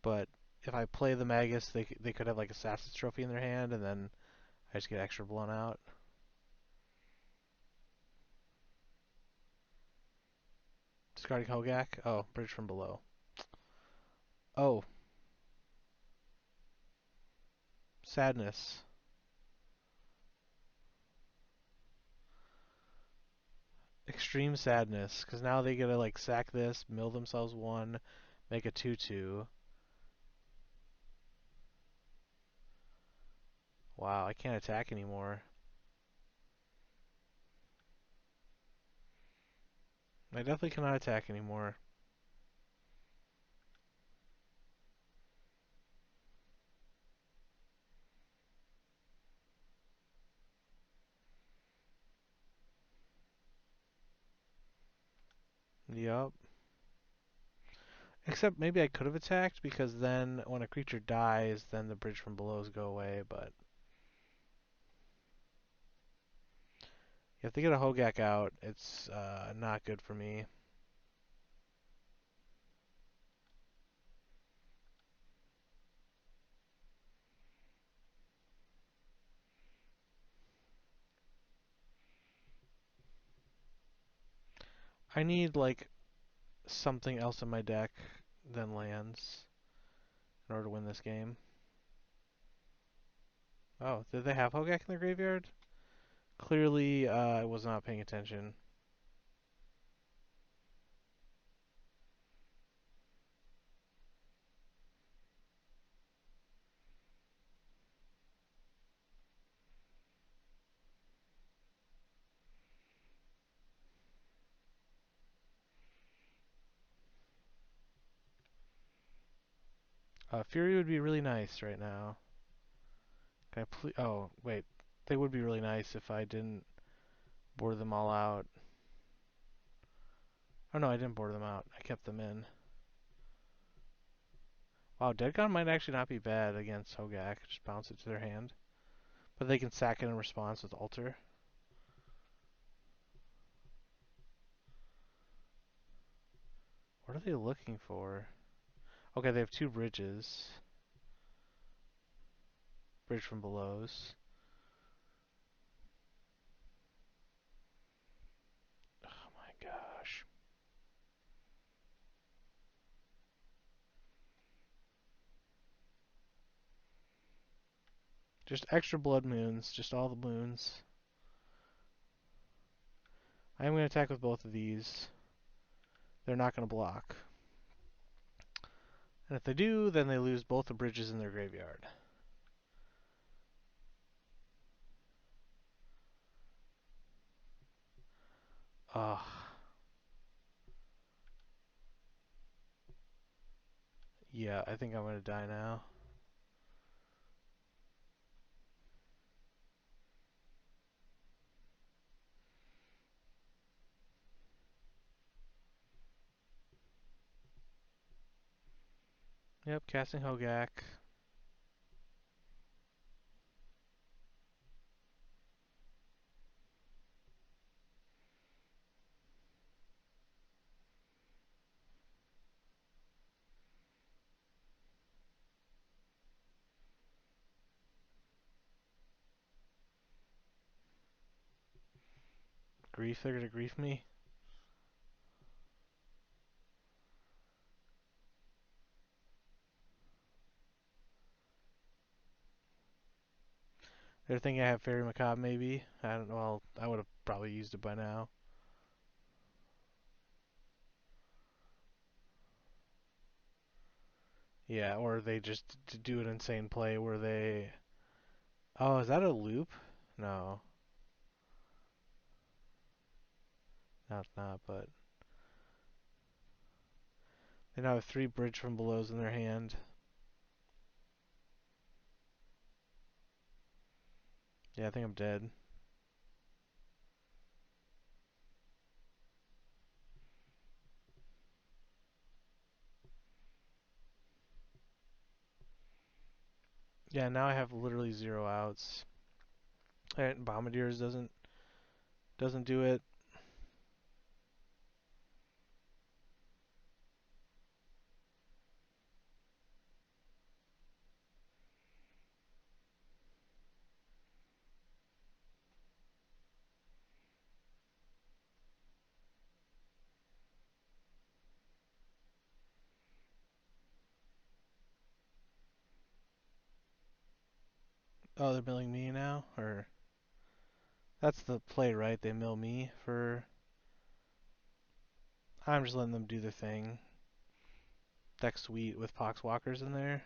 But if I play the Magus, they could have like Assassin's Trophy in their hand, and then I just get extra blown out. Discarding Hogaak. Oh, Bridge from Below. Oh, Sadness. Extreme Sadness. Because now they gotta like sack this, mill themselves 1, make a 2/2. Wow, I can't attack anymore. I definitely cannot attack anymore. Yup. Except maybe I could have attacked because then when a creature dies, then the Bridge from Belows go away, but if they get a Hogaak out, it's not good for me. I need like something else in my deck than lands in order to win this game. Oh, did they have Hogaak in their graveyard? Clearly, I was not paying attention. Fury would be really nice right now. Can I please? Oh, wait. They would be really nice if I didn't board them all out. Oh no, I didn't board them out. I kept them in. Wow, Deadgon might actually not be bad against Hogaak. Just bounce it to their hand. But they can sack it in response with Alter. What are they looking for? Okay, they have 2 bridges. Bridge from Belows. Oh my gosh. Just extra blood moons. Just all the moons. I am going to attack with both of these. They're not going to block. And if they do, then they lose both the bridges in their graveyard. Ugh. Yeah, I think I'm going to die now. Yep, casting Hogaak. Grief, they're going to grief me. They're thinking I have Fairy Macabre, maybe. I don't know. Well, I would have probably used it by now. Yeah, or they just do an insane play where they... Oh, is that a loop? No. Now it's not, but they now have 3 Bridge from Belows in their hand. Yeah, I think I'm dead. Yeah, now I have literally 0 outs. Alright, Bombardiers doesn't do it. Oh, they're milling me now? Or that's the play, right? They mill me for... I'm just letting them do their thing. Deck sweet with Poxwalkers in there.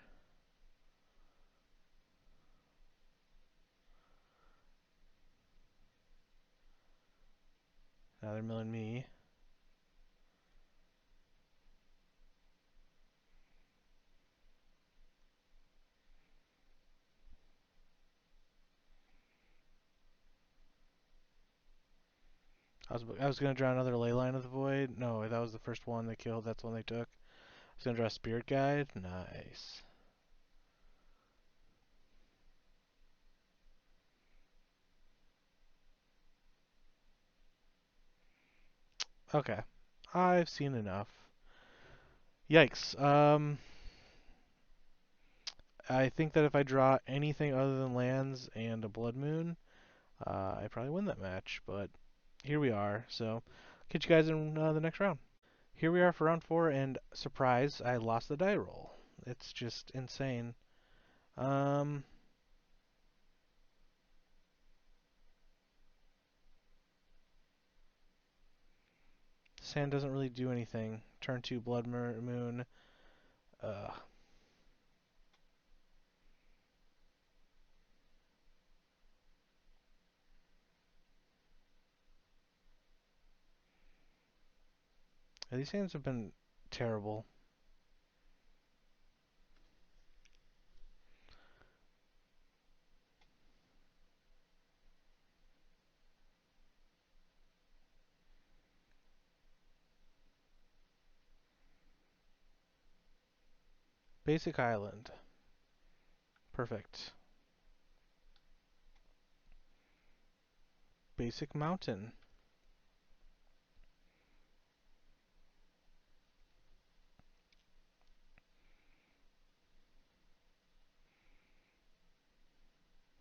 Now they're milling me. I was gonna draw another Leyline of the Void. No, that was the first one they killed. That's the one they took. I was gonna draw Spirit Guide. Nice. Okay. I've seen enough. Yikes. I think that if I draw anything other than lands and a Blood Moon, I probably win that match. But here we are. So, catch you guys in the next round. Here we are for round 4, and surprise, I lost the die roll. It's just insane. Um, Sand doesn't really do anything. Turn 2 Blood Moon. Uh, these hands have been terrible. Basic Island. Perfect. Basic Mountain.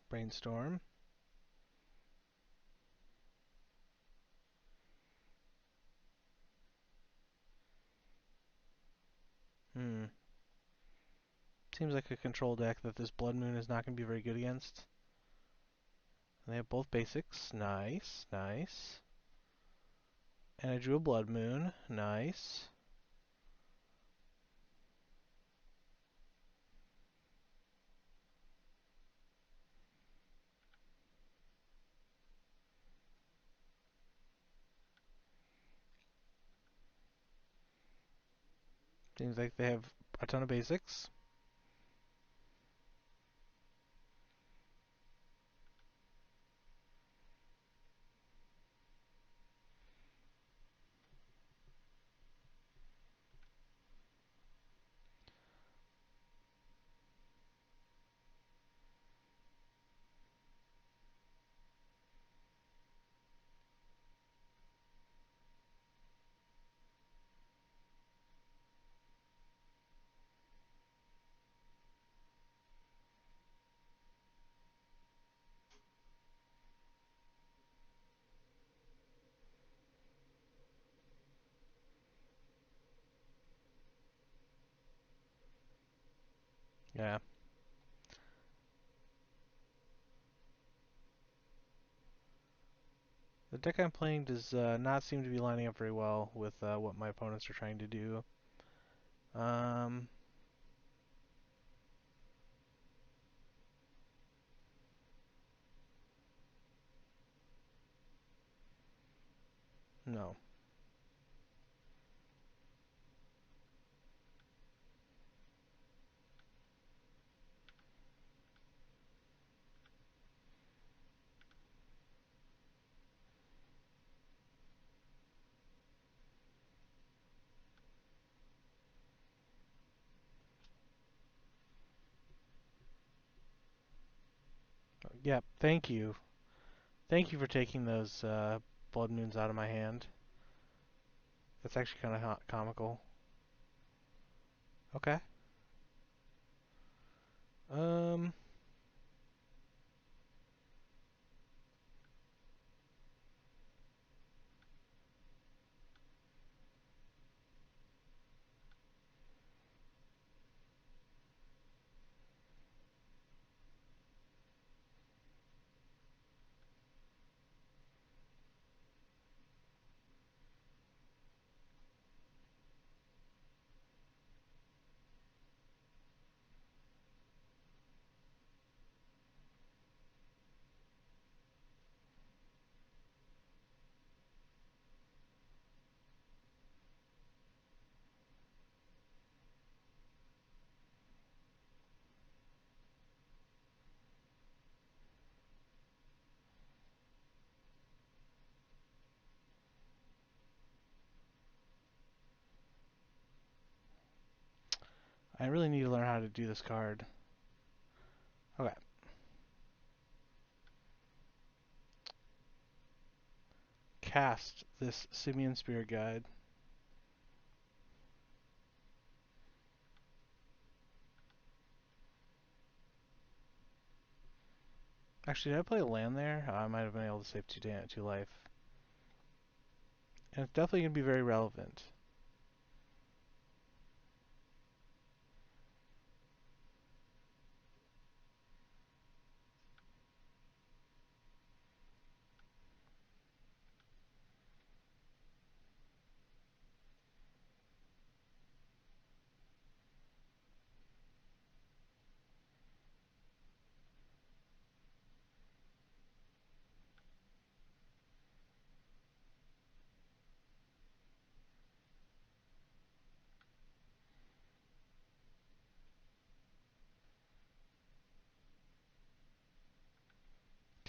Brainstorm. Hmm. Seems like a control deck that this Blood Moon is not going to be very good against. And they have both basics. Nice, nice. And I drew a Blood Moon. Nice. Seems like they have a ton of basics. Yeah. The deck I'm playing does not seem to be lining up very well with what my opponents are trying to do. Um, no. Yep, thank you. Thank you for taking those blood moons out of my hand. That's actually kind of comical. Okay. Um, I really need to learn how to do this card. Okay. Cast this Simian Spirit Guide. Actually, did I play a land there? I might have been able to save 2 life. And it's definitely going to be very relevant.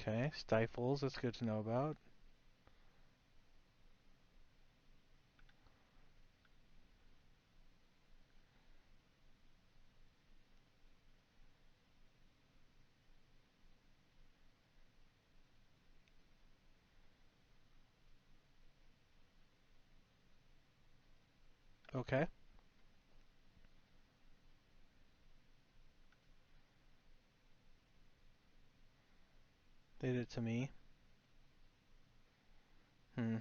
Okay, Stifles, that's good to know about. Okay. They did it to me. Hmm.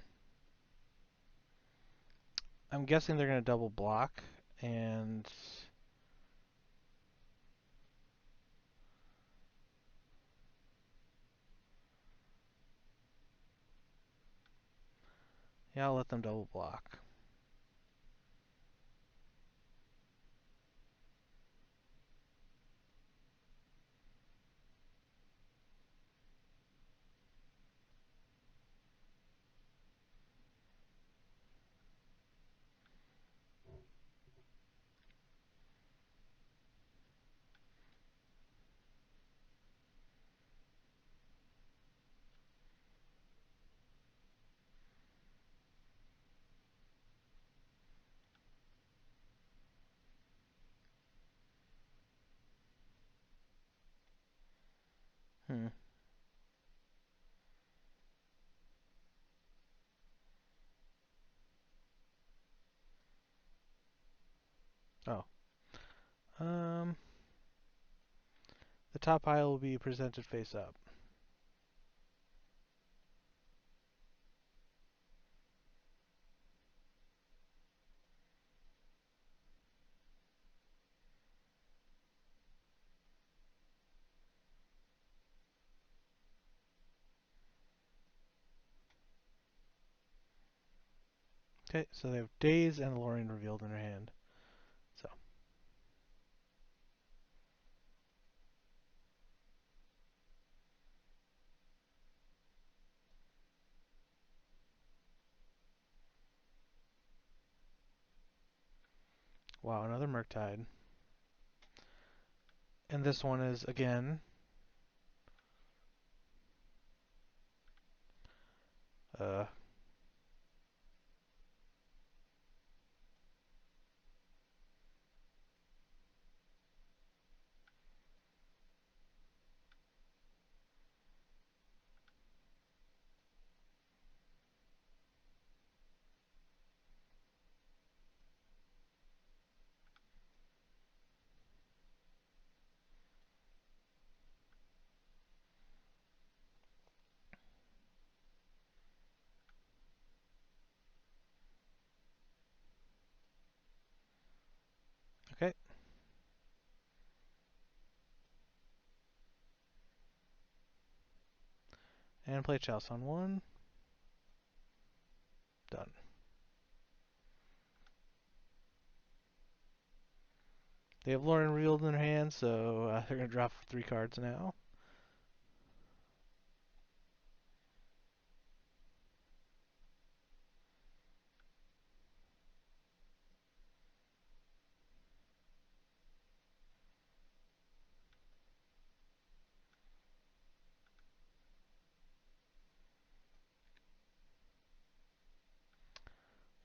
I'm guessing they're going to double block, and yeah, I'll let them double block. Hmm. Oh. Um. The top pile will be presented face up. Okay, so they have Daze and Lorien revealed in their hand. So, wow, another Murktide. And this one is, again, uh, And play Chalice on 1. Done. They have Lauren revealed in their hand, so they're going to drop 3 cards now.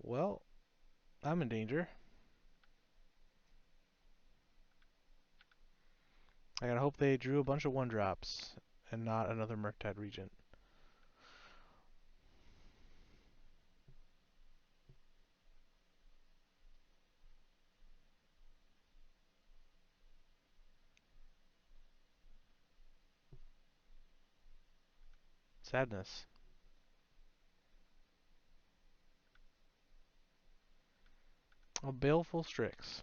Well, I'm in danger. I gotta hope they drew a bunch of 1-drops and not another Murktide Regent. Sadness. A Baleful Strix.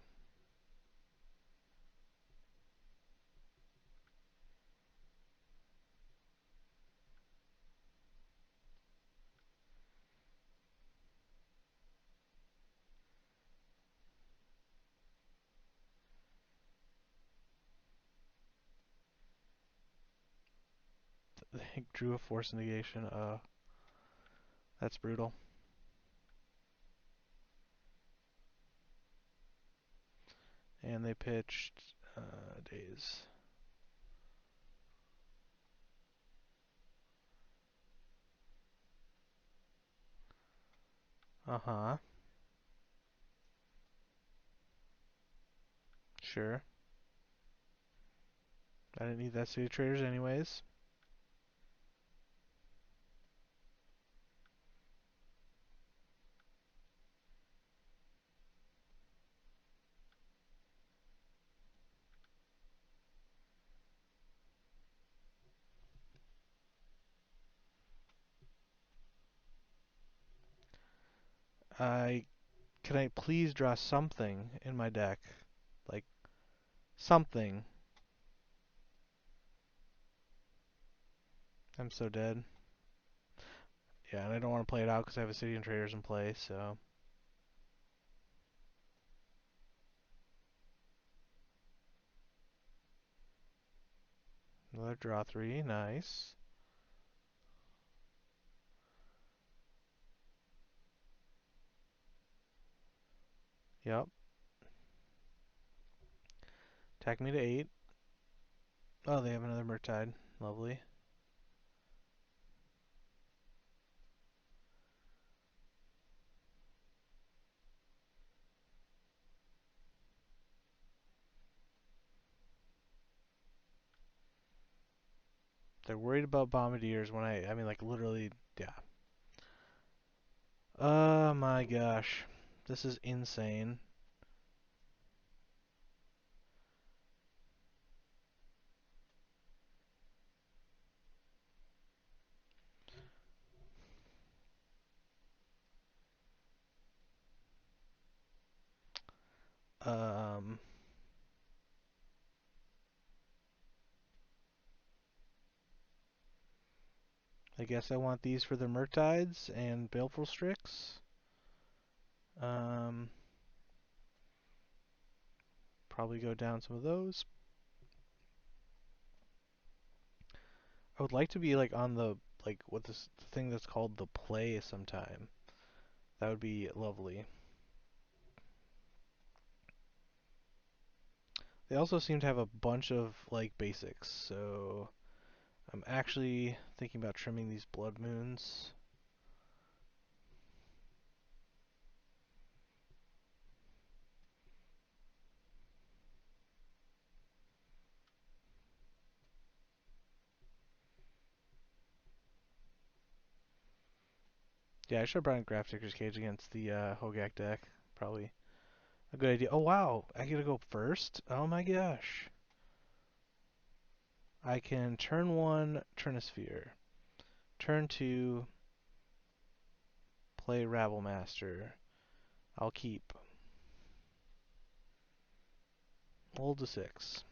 They drew a Force Negation. That's brutal. And they pitched Daze. Uh-huh. Sure. I didn't need that City Traders anyways. Can I please draw something in my deck? Like, something. I'm so dead. Yeah, and I don't want to play it out because I have a City and Traders in play, so... Another draw 3, nice. Yep. Attack me to 8. Oh, they have another Murktide. Lovely. They're worried about Bombardiers when I mean, like, literally, yeah. Oh my gosh. This is insane. Um, I guess I want these for the Murktides and Baleful Strix. Um, probably go down some of those. I would like to be like on the like what this thing that's called the play sometime. That would be lovely. They also seem to have a bunch of like basics, so I'm actually thinking about trimming these Blood Moons. Yeah, I should have brought in Grafdigger's Cage against the Hogaak deck. Probably a good idea. Oh wow, I get to go first? Oh my gosh. I can turn 1, turn a sphere. Turn 2, play Rabblemaster. I'll keep. Hold to 6.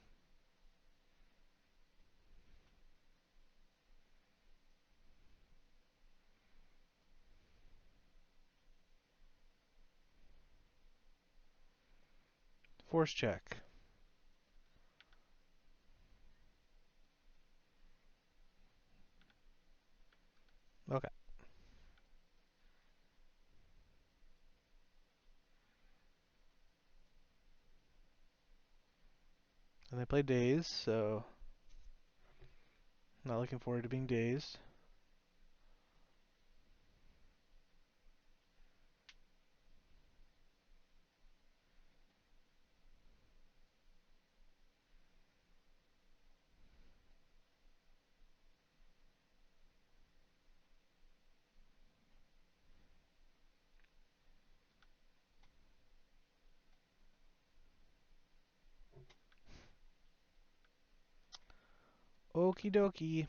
Force check. Okay. And they play Daze, so not looking forward to being dazed. Okie dokie.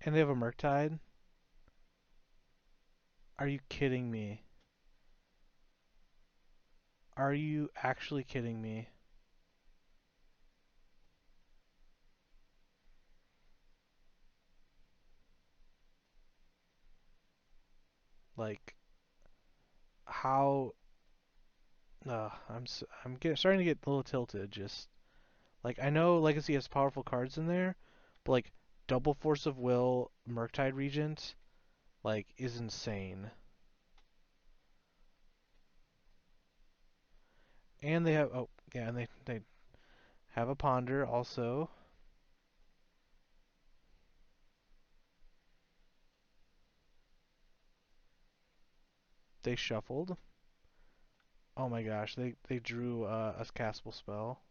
And they have a Murktide? Are you kidding me? Are you actually kidding me? Like, how? Starting to get a little tilted. Just like I know Legacy has powerful cards in there, but like double Force of Will, Murktide Regent, like is insane. And they have and they have a Ponder also. They shuffled. Oh my gosh, they drew a castable spell.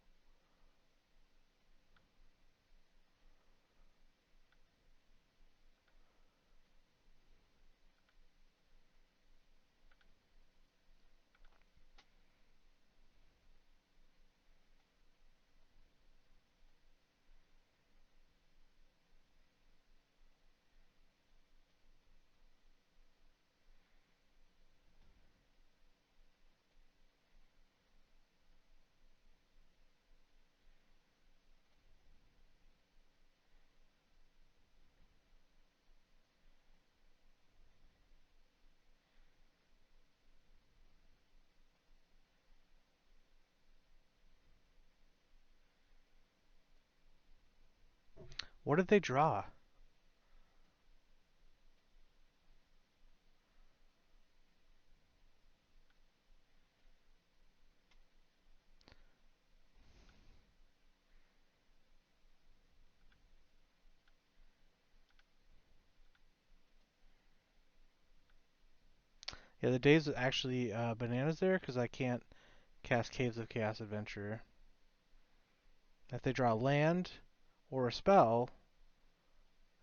What did they draw? Yeah, the days actually bananas there because I can't cast Caves of Chaos Adventure. If they draw land or a spell,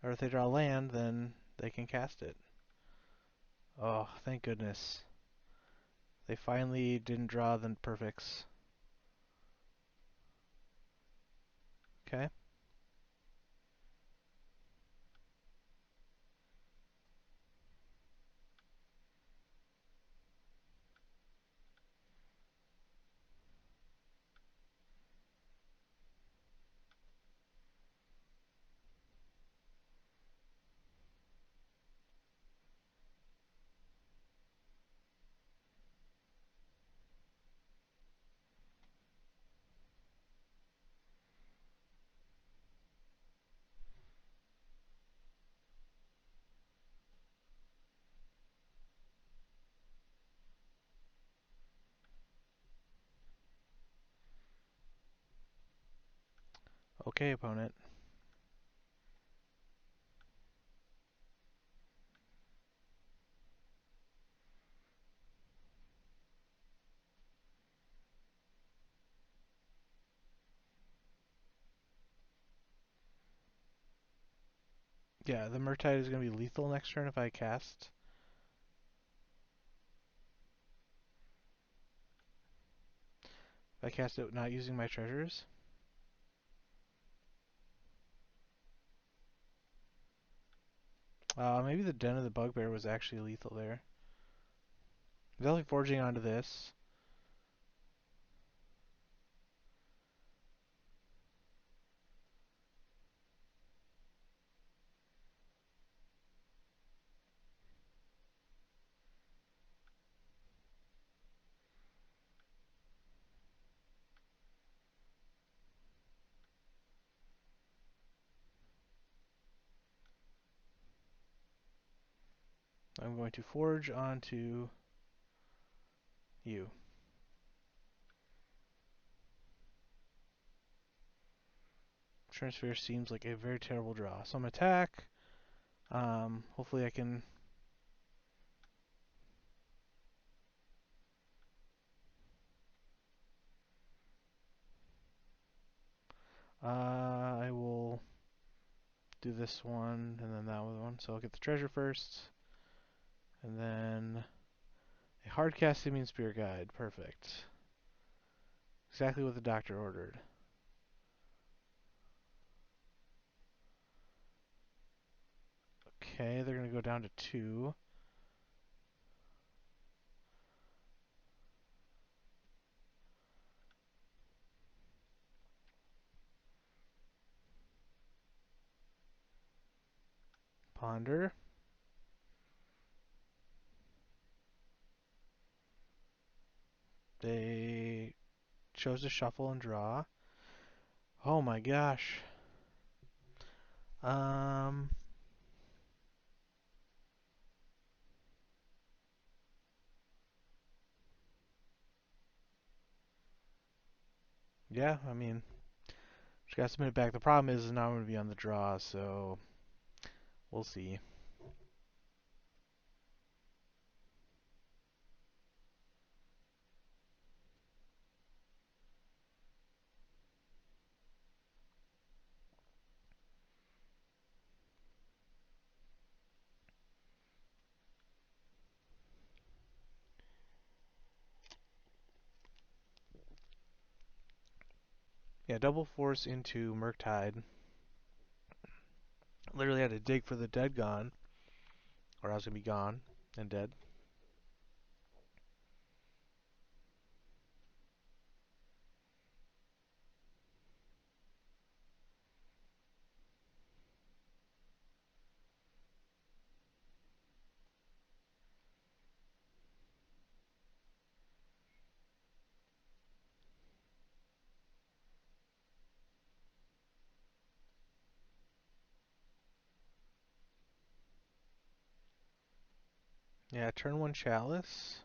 or if they draw land, then they can cast it. Oh, thank goodness. They finally didn't draw the perfects. Okay. Okay, opponent. Yeah, the Murktide is going to be lethal next turn if I cast. If I cast it not using my treasures. Maybe the Den of the Bugbear was actually lethal there. Definitely forging onto this. I'm going to forge onto you. Transfer seems like a very terrible draw. So I'm going to attack. Hopefully I can... I will do this one and then that one. So I'll get the treasure first. And then a hard-cast Simian Spear Guide. Perfect. Exactly what the doctor ordered. Okay, they're going to go down to 2. Ponder. They chose to shuffle and draw. Oh my gosh. Um, yeah, I mean, just got to submit it back. The problem is now I'm going to be on the draw, so we'll see. Yeah, double force into Murktide. Literally had to dig for the dead gone, or I was going to be gone and dead. Yeah, turn 1 Chalice.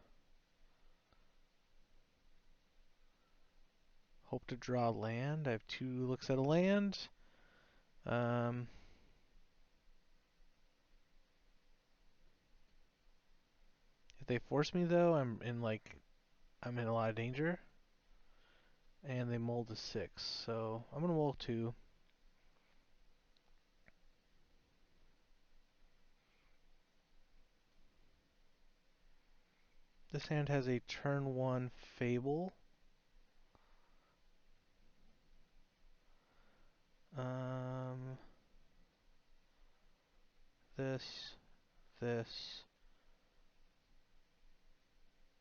Hope to draw land. I have 2 looks at a land. Um, if they force me though, I'm in a lot of danger. And they mold a 6, so I'm gonna mold 2. This hand has a turn 1 Fable. Um, this, this,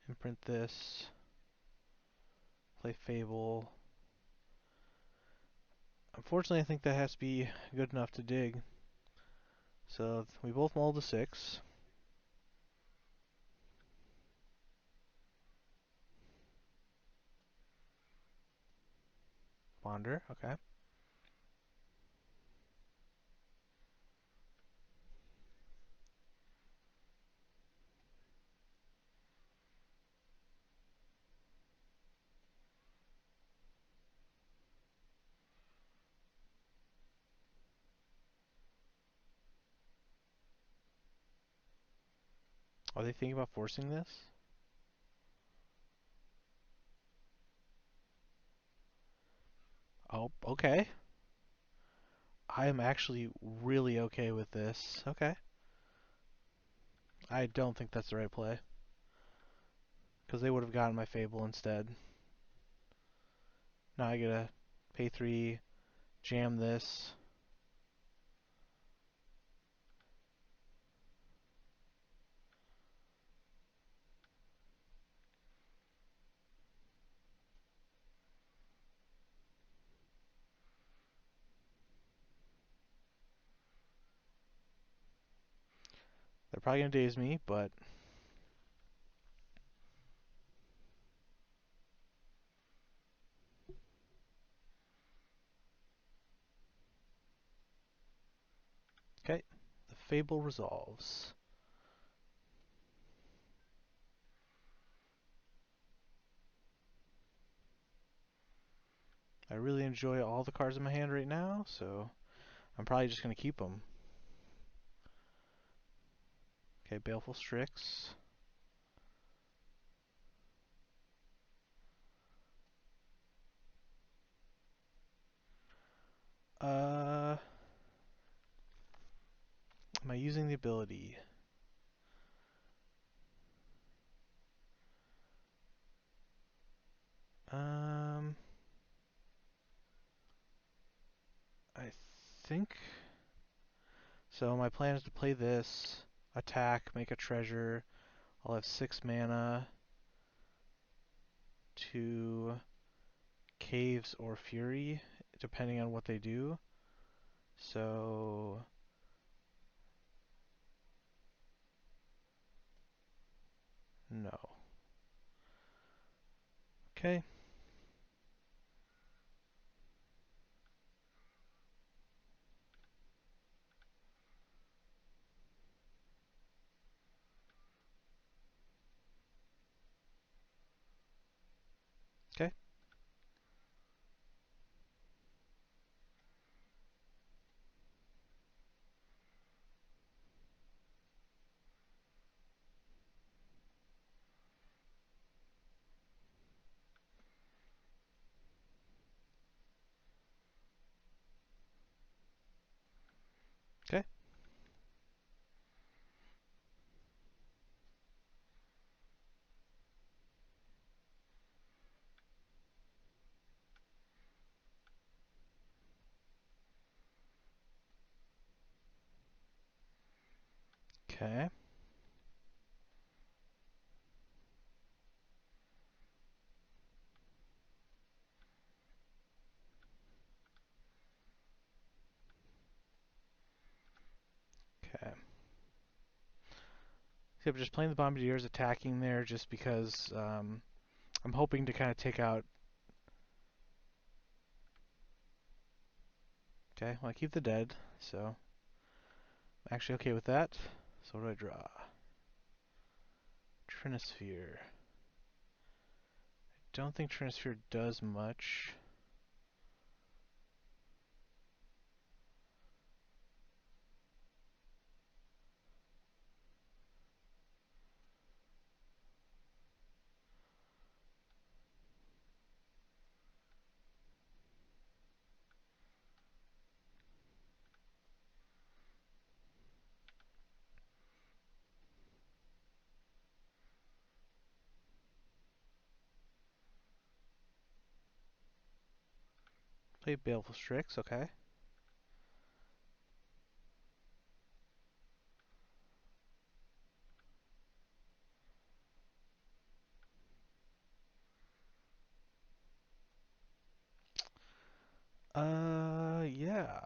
imprint this, play Fable. Unfortunately, I think that has to be good enough to dig. So we both mold a 6. Wander, okay. Are they thinking about forcing this? Oh, okay. I am actually really okay with this. Okay. I don't think that's the right play. Because they would have gotten my Fable instead. Now I gotta pay 3, jam this. They're probably gonna daze me, but okay. The Fable resolves. I really enjoy all the cards in my hand right now, so I'm probably just going to keep them. Okay, Baleful Strix. Am I using the ability? Um, I think so. My plan is to play this, attack, make a treasure. I'll have 6 mana to Caves or Fury, depending on what they do. So, no. Okay. Okay. Okay. Okay. Okay. So I'm just playing the Bombardiers, attacking there just because I'm hoping to kind of take out. Okay, well, I keep the dead, so I'm actually okay with that. So what do I draw? Trinisphere. Don't think Trinisphere does much. Play Baleful Strix, okay. Yeah.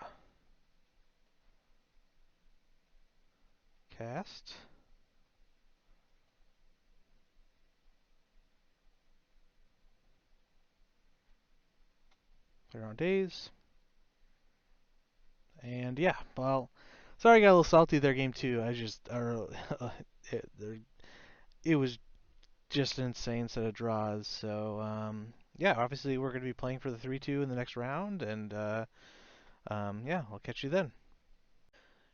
Cast. Clear on days. And yeah, well, sorry I got a little salty there, game two. I just, it, it was just an insane set of draws. So, yeah, obviously we're going to be playing for the 3-2 in the next round, and yeah, I'll catch you then.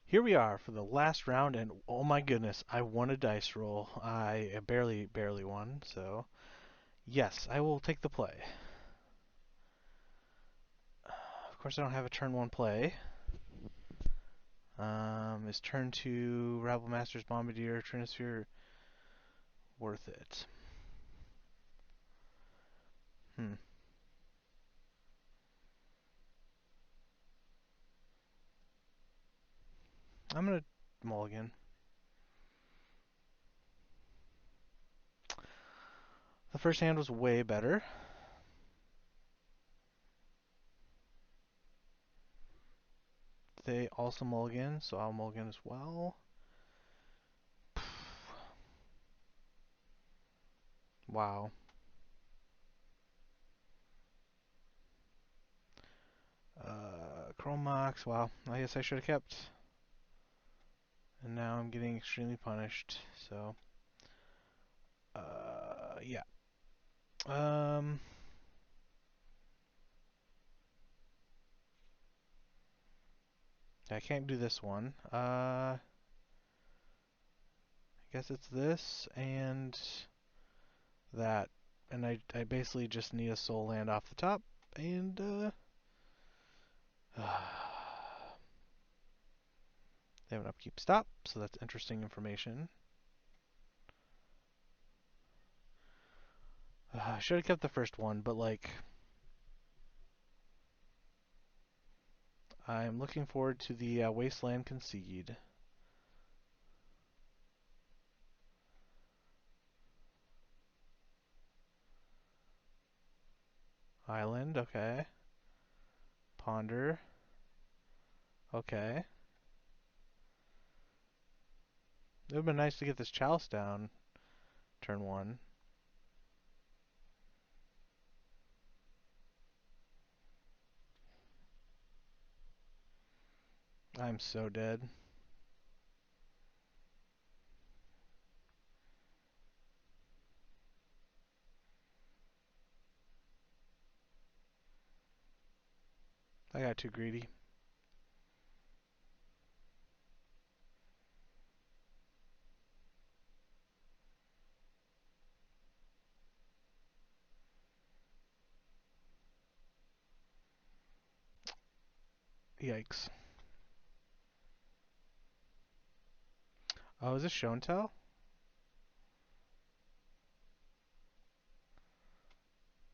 Here we are for the last round, and oh my goodness, I won a dice roll. I barely won, so yes, I will take the play. Of course, I don't have a turn one play. Is turn two Rabble Masters Bombardier Trinisphere worth it? Hmm. I'm gonna mulligan. The first hand was way better. They also mulligan, so I'll mulligan as well. Wow. Chromox. Wow. I guess I should have kept. And now I'm getting extremely punished. So, yeah. Um, I can't do this one. I guess it's this and that. And I basically just need a soul land off the top. And, they have an upkeep stop, so that's interesting information. I should have kept the first one, but like, I'm looking forward to the Wasteland Concede. Island, okay. Ponder, okay. It would have been nice to get this Chalice down turn one. I'm so dead. I got too greedy. Yikes. Oh, is this show and tell?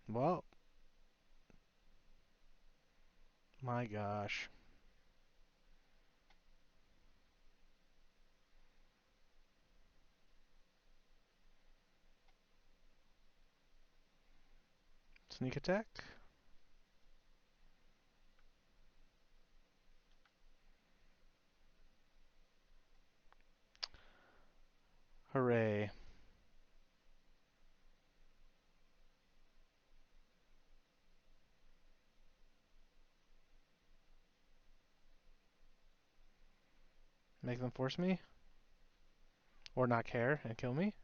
Well, my gosh. Sneak attack? Hooray. Make them force me? Or not care and kill me?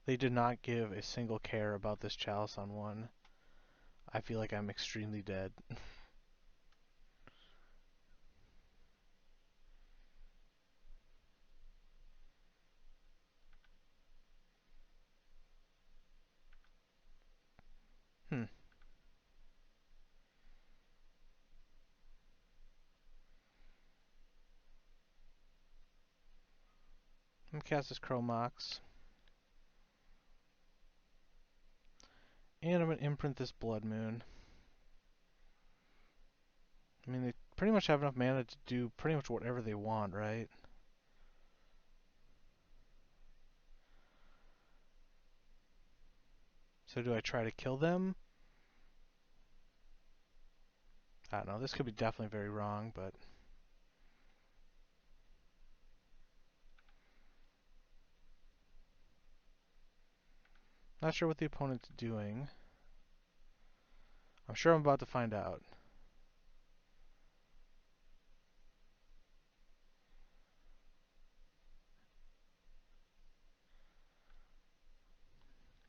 They did not give a single care about this Chalice on one. I feel like I'm extremely dead. Hmm. I'm gonna cast this Chromox. And I'm gonna imprint this Blood Moon. I mean, they pretty much have enough mana to do pretty much whatever they want, right? So do I try to kill them? I don't know. This could be definitely very wrong, but not sure what the opponent's doing. I'm sure I'm about to find out.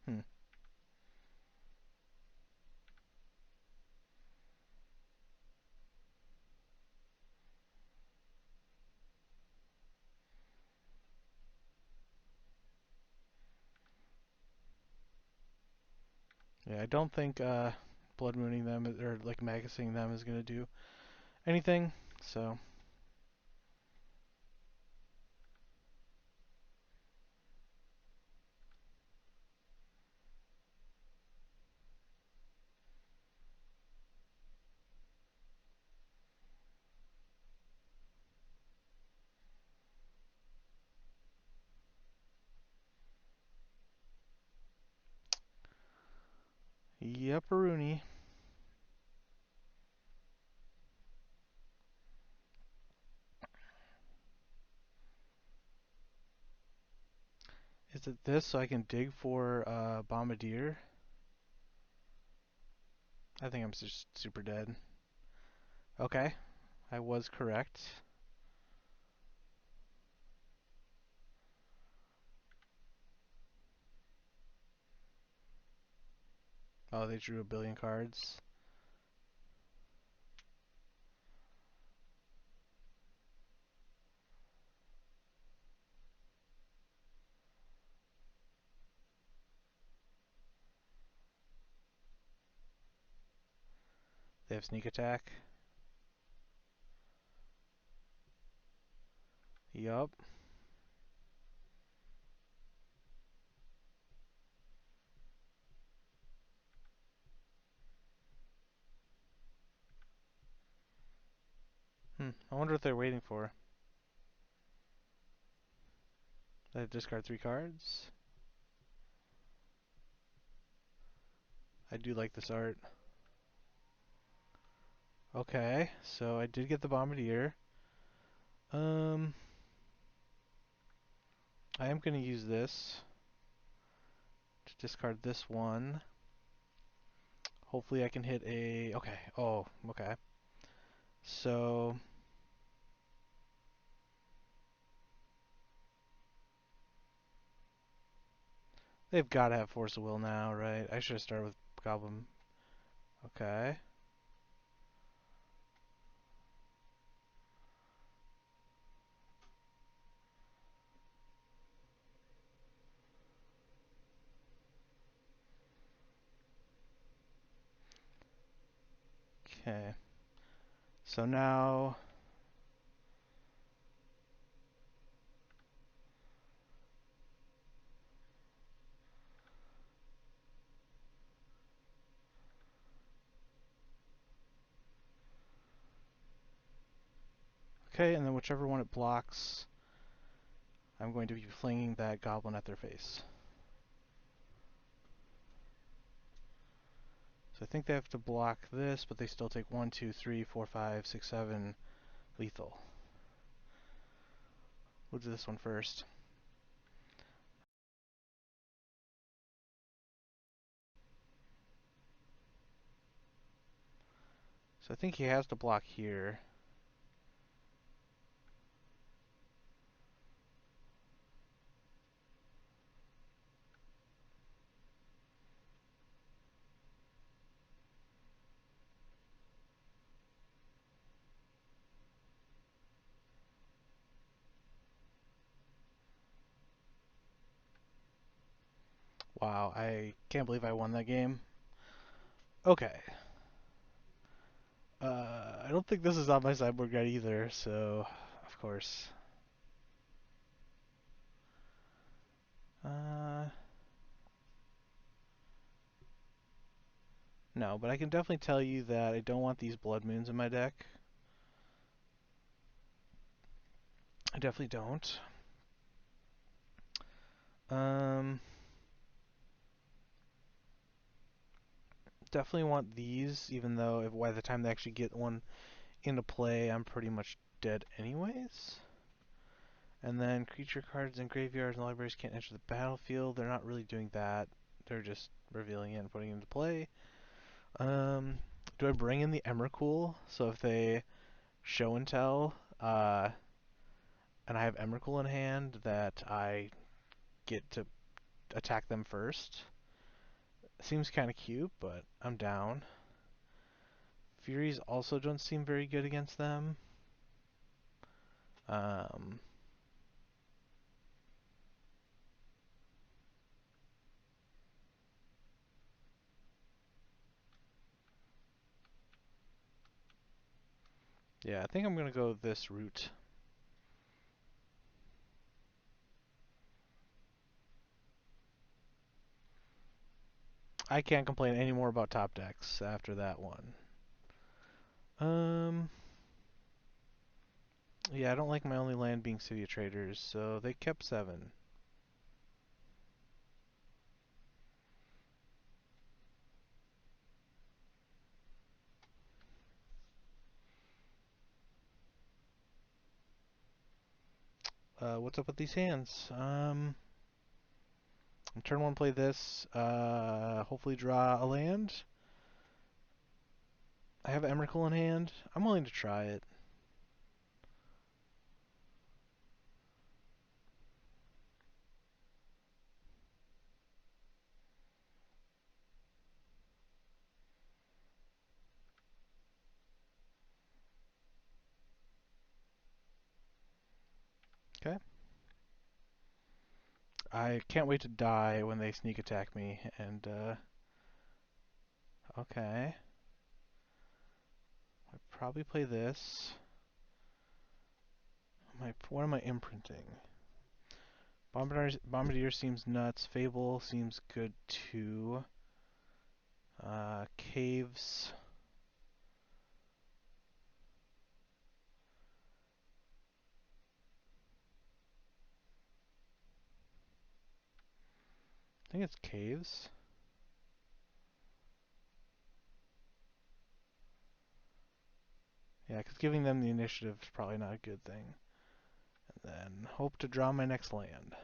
Hmm. Yeah, I don't think Blood Mooning them or like Magicing them is gonna do anything. So yep-a-rooney. Is it this so I can dig for Bombardier? I think I'm just super dead. Okay, I was correct. Oh, they drew a billion cards. They have sneak attack. Yup. I wonder what they're waiting for. They discard 3 cards. I do like this art. Okay, so I did get the Bombardier. I am going to use this to discard this one. Hopefully I can hit a... Okay, oh, okay. So... They've got to have Force of Will now, right? I should have started with Goblin. Okay. Okay. So now... Okay, and then whichever one it blocks, I'm going to be flinging that Goblin at their face. So I think they have to block this, but they still take 1, 2, 3, 4, 5, 6, 7 lethal. We'll do this one first. So I think he has to block here. Wow, I can't believe I won that game. Okay. I don't think this is on my sideboard guide either, so of course. No, but I can definitely tell you that I don't want these Blood Moons in my deck. I definitely don't. Um, Definitely want these, even though if by the time they actually get one into play, I'm pretty much dead anyways. And then creature cards in graveyards and libraries can't enter the battlefield. They're not really doing that. They're just revealing it and putting it into play. Do I bring in the Emrakul? So if they show and tell, and I have Emrakul in hand, that I get to attack them first. Seems kind of cute, but I'm down. Furies also don't seem very good against them. Um, yeah, I think I'm gonna go this route. I can't complain anymore about top decks after that one. Um, yeah, I don't like my only land being City of Traders, so they kept 7. What's up with these hands? Turn 1 play this, hopefully draw a land. I have Emrakul in hand. I'm willing to try it. Okay. I can't wait to die when they sneak attack me, and, okay. probably play this. What am I imprinting? Bombardier seems nuts. Fable seems good too. Caves. I think it's Caves. Yeah, because giving them the initiative is probably not a good thing. And then hope to draw my next land.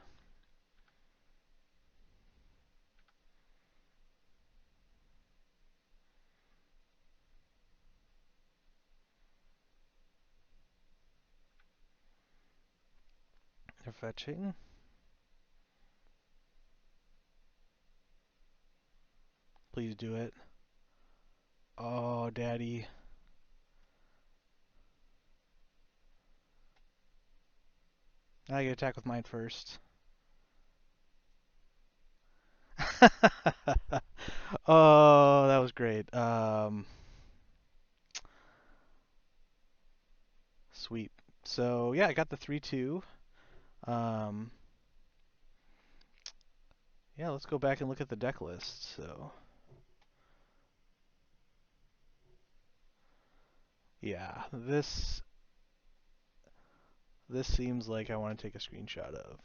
They're fetching. Please do it. Oh, daddy. I get attack with mine first. Oh, that was great. Sweet. So yeah, I got the 3/2. Um, yeah, let's go back and look at the deck list. So yeah, this seems like I want to take a screenshot of.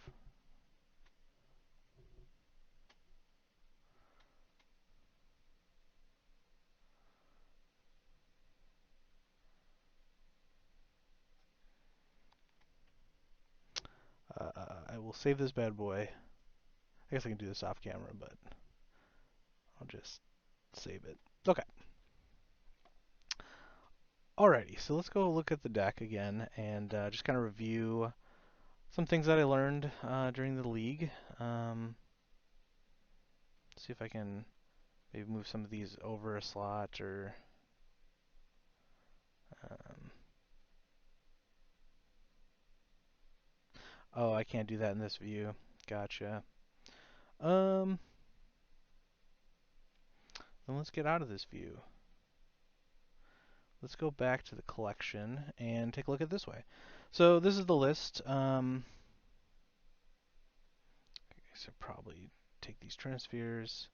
I will save this bad boy. I guess I can do this off camera, but I'll just save it. Okay. Alrighty, so let's go look at the deck again and just kind of review some things that I learned during the league. See if I can maybe move some of these over a slot or... Um, oh, I can't do that in this view. Gotcha. Then let's get out of this view. Let's go back to the collection and take a look at it this way. So this is the list. I should probably take these transfers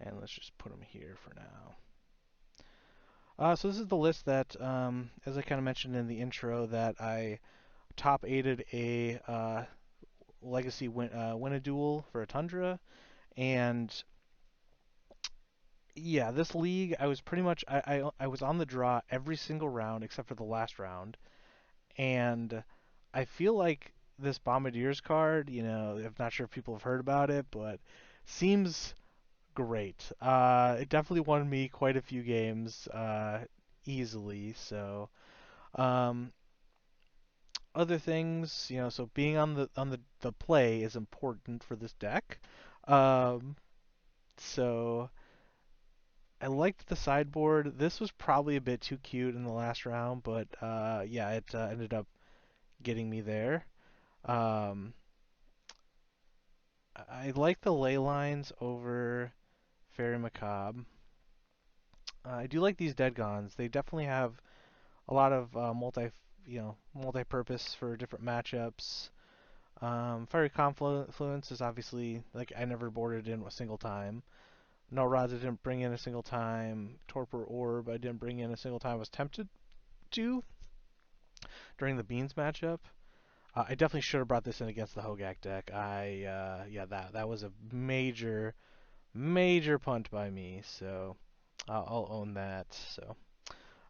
and let's just put them here for now. So this is the list that, as I kind of mentioned in the intro, that I top aided a legacy win a duel for a Tundra, and yeah, this league I was pretty much I was on the draw every single round except for the last round, and I feel like this Bombardiers card, I'm not sure if people have heard about it, but seems great. It definitely won me quite a few games easily. So um, other things, so being on the play is important for this deck. Um, so I liked the sideboard. This was probably a bit too cute in the last round, but yeah, it ended up getting me there. Um, I like the ley lines over Fairy Macabre. I do like these dead gons. They definitely have a lot of multi-purpose for different matchups. Fiery Confluence is obviously like I never boarded in a single time. No Rods I didn't bring in a single time. Torpor Orb I didn't bring in a single time. I was tempted to during the Beans matchup. I definitely should have brought this in against the Hogaak deck. Yeah, that was a major punt by me. So I'll own that. So.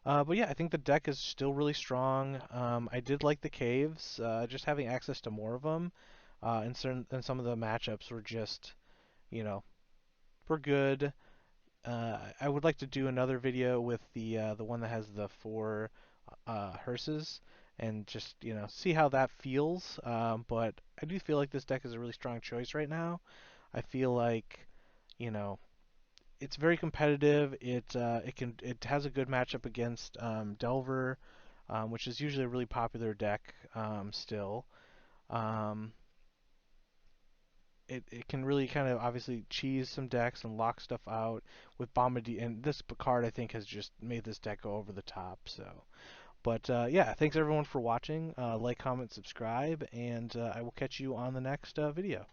But yeah, I think the deck is still really strong. I did like the caves. Just having access to more of them, and some of the matchups were just, you know, were good. I would like to do another video with the one that has the four hearses and just see how that feels. But I do feel like this deck is a really strong choice right now. I feel like, you know, it's very competitive. It has a good matchup against Delver, which is usually a really popular deck still. Um, it can really kind of obviously cheese some decks and lock stuff out with Bombadil. And this card I think has just made this deck go over the top. So, but yeah, thanks everyone for watching. Like, comment, subscribe, and I will catch you on the next video.